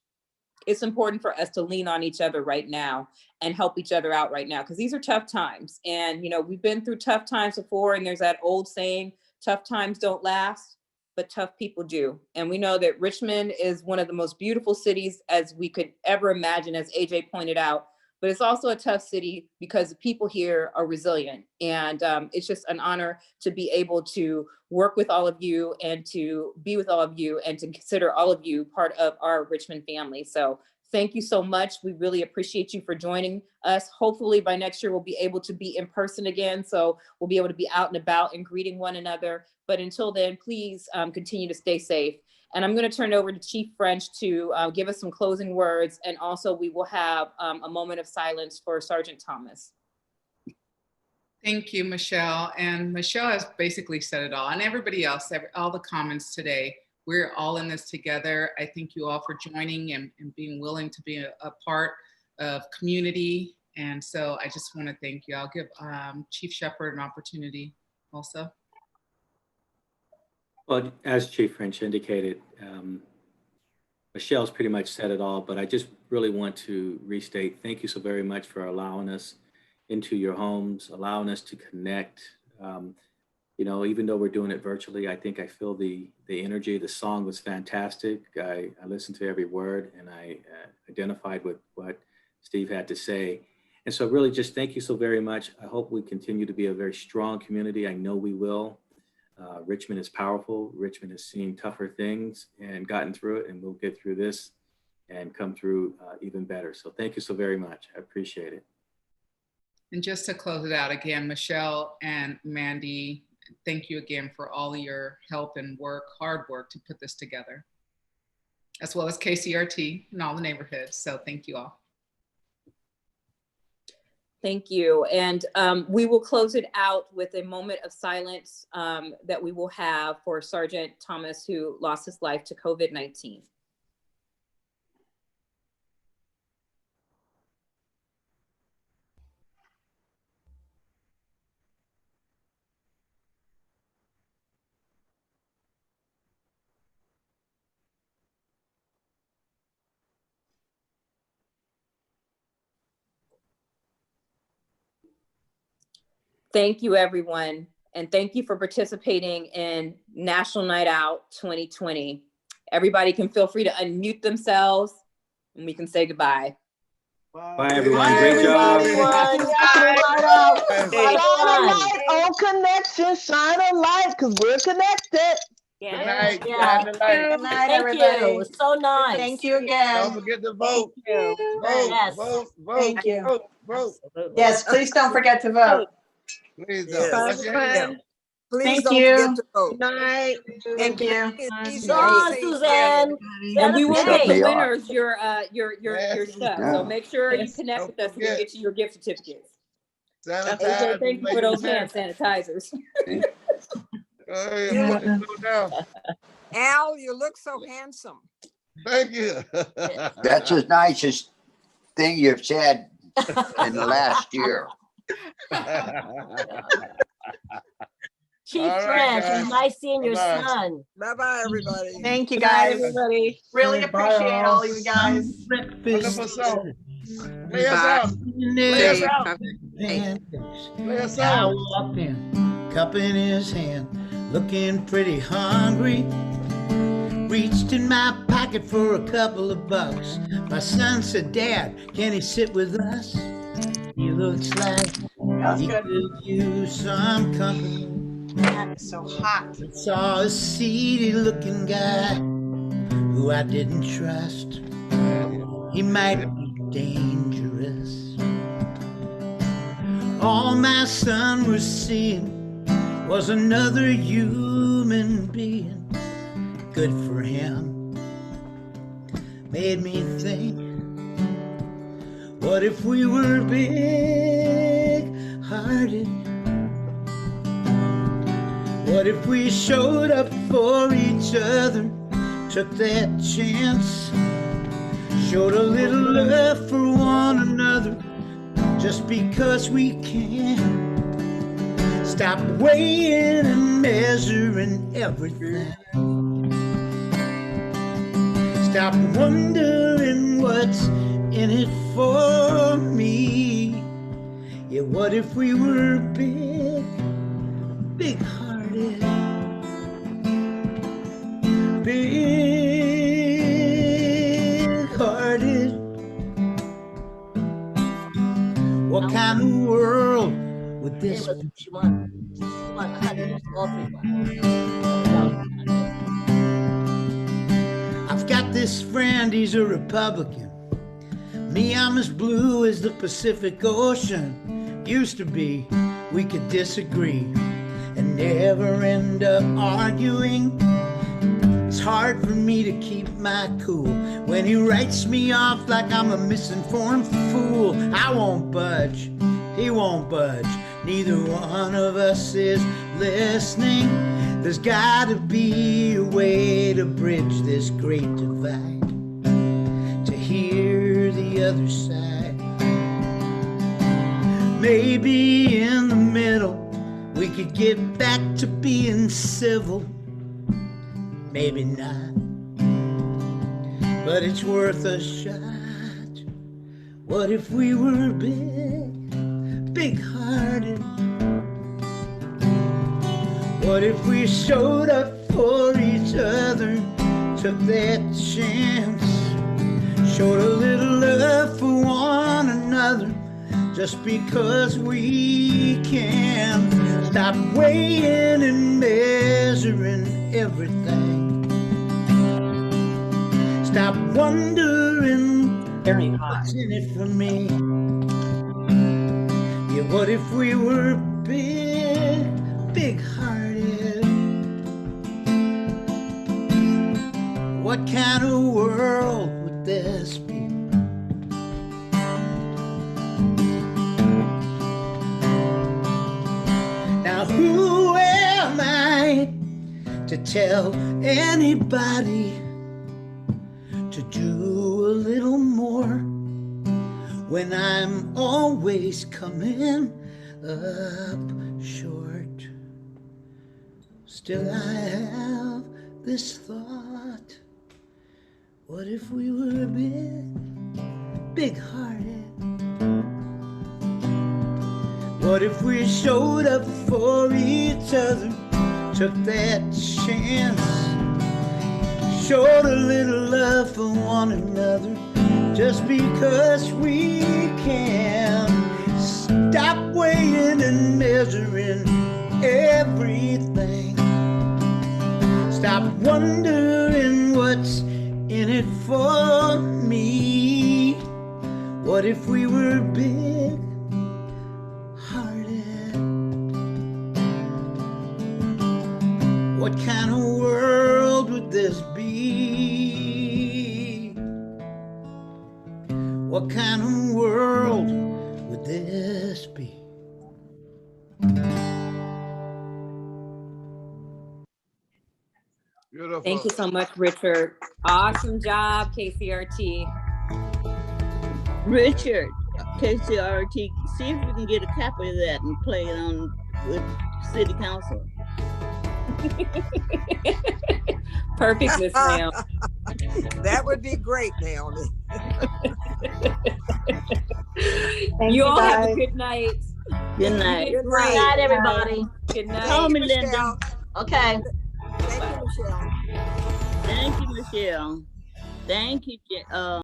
It's important for us to lean on each other right now and help each other out right now, because these are tough times. And, we've been through tough times before, and there's that old saying, tough times don't last, but tough people do. And we know that Richmond is one of the most beautiful cities as we could ever imagine, as AJ pointed out, but it's also a tough city because the people here are resilient. And it's just an honor to be able to work with all of you and to be with all of you and to consider all of you part of our Richmond family. So thank you so much. We really appreciate you for joining us. Hopefully by next year, we'll be able to be in person again. So we'll be able to be out and about and greeting one another. But until then, please continue to stay safe. And I'm going to turn it over to Chief French to give us some closing words. And also we will have a moment of silence for Sergeant Thomas. Thank you, Michelle. And Michelle has basically said it all, and everybody else, all the comments today. We're all in this together. I thank you all for joining and being willing to be a part of community. And so I just want to thank you. I'll give Chief Shepherd an opportunity also. Well, as Chief French indicated, Michelle's pretty much said it all, but I just really want to restate, thank you so very much for allowing us into your homes, allowing us to connect. Even though we're doing it virtually, I think I feel the energy. The song was fantastic. I listened to every word, and I identified with what Steve had to say. And so really just thank you so very much. I hope we continue to be a very strong community. I know we will. Richmond is powerful. Richmond has seen tougher things and gotten through it, and we'll get through this and come through even better. So thank you so very much. I appreciate it. And just to close it out again, Michelle and Mandy, thank you again for all your help and hard work to put this together, as well as KCRT and all the neighborhoods. So thank you all. Thank you. And we will close it out with a moment of silence that we will have for Sergeant Thomas, who lost his life to COVID-19. Thank you, everyone. And thank you for participating in National Night Out 2020. Everybody can feel free to unmute themselves and we can say goodbye. Bye, everyone. Great job. Shine a light on connection. Shine a light because we're connected. Yeah. Good night. Yeah. Shine the light. Good night, Thank everybody. you. It was so nice. Thank you again. Don't forget to vote. Thank you. Vote, Yes. vote, vote, Thank you. vote, vote. Absolutely. Yes, please don't forget to vote. Please don't. Bye, Wash your hands. everyone. Please Thank don't you. forget to vote. Good night. Thank you. Easy Go to on, say, Suzanne. And we will Santa get the Fe. winners your stuff. Yeah. So make sure you Yes. connect with us so we can get you your gift certificates. Sanitize. AJ, thank you for those hand Make sanitizers. Hey, put it down. Al, you look so handsome. Thank you. That's the nicest thing you've said in the last year. Chief All right, French, it was guys. nice seeing your Bye-bye. son. Bye-bye, everybody. Thank you, Good night, guys. everybody. Really Bye, appreciate all. all you guys. Wonderful song. Play us Bye. out. Play us out. Pancakes. Play us I out. walked in, cup in his hand, looking pretty hungry. Reached in my pocket for a couple of bucks. My son said, "Dad, can he sit with us? He looks like he good. could use some company." It's so hot. I saw a seedy looking guy who I didn't trust. He might be dangerous. All my son was seeing was another human being. Good for him. Made me think, what if we were big-hearted? What if we showed up for each other, took that chance, showed a little love for one another, just because we can? Stop weighing and measuring everything. Stop wondering what's in it for me. Yeah, what if we were big-hearted? Big-hearted. What kind of world would this be? She won. All three won. I've got this friend, he's a Republican. Me, I'm as blue as the Pacific Ocean. Used to be, we could disagree and never end up arguing. It's hard for me to keep my cool when he writes me off like I'm a misinformed fool. I won't budge, he won't budge. Neither one of us is listening. There's gotta be a way to bridge this great divide, to hear the other side. Maybe in the middle we could get back to being civil. Maybe not, but it's worth a shot. What if we were big-hearted? What if we showed up for each other, took that chance, showed a little love for one another, just because we can? Stop weighing and measuring everything. Stop wondering what's in it for me. Yeah, what if we were big-hearted? What kind of world would this be? Now who am I to tell anybody to do a little more when I'm always coming up short? Still I have this thought, what if we were big-hearted? What if we showed up for each other, took that chance, showed a little love for one another, just because we can stop weighing and measuring everything. Stop wondering what's in it for me. What if we were big hearted? What kind of world would this be? What kind of world would this be? Beautiful. Thank you so much, Richard. Awesome job, KCRT. Richard, KCRT, see if we can get a copy of that and play it on with City Council. Perfect, Miss Naomi. That would be great, Naomi. You all have a good night. Good night. You did Good great. night. Good night, everybody. Good night. Call me, Michelle. Linda. Okay. Thank you, Michelle. Thank you, Michelle. Thank you,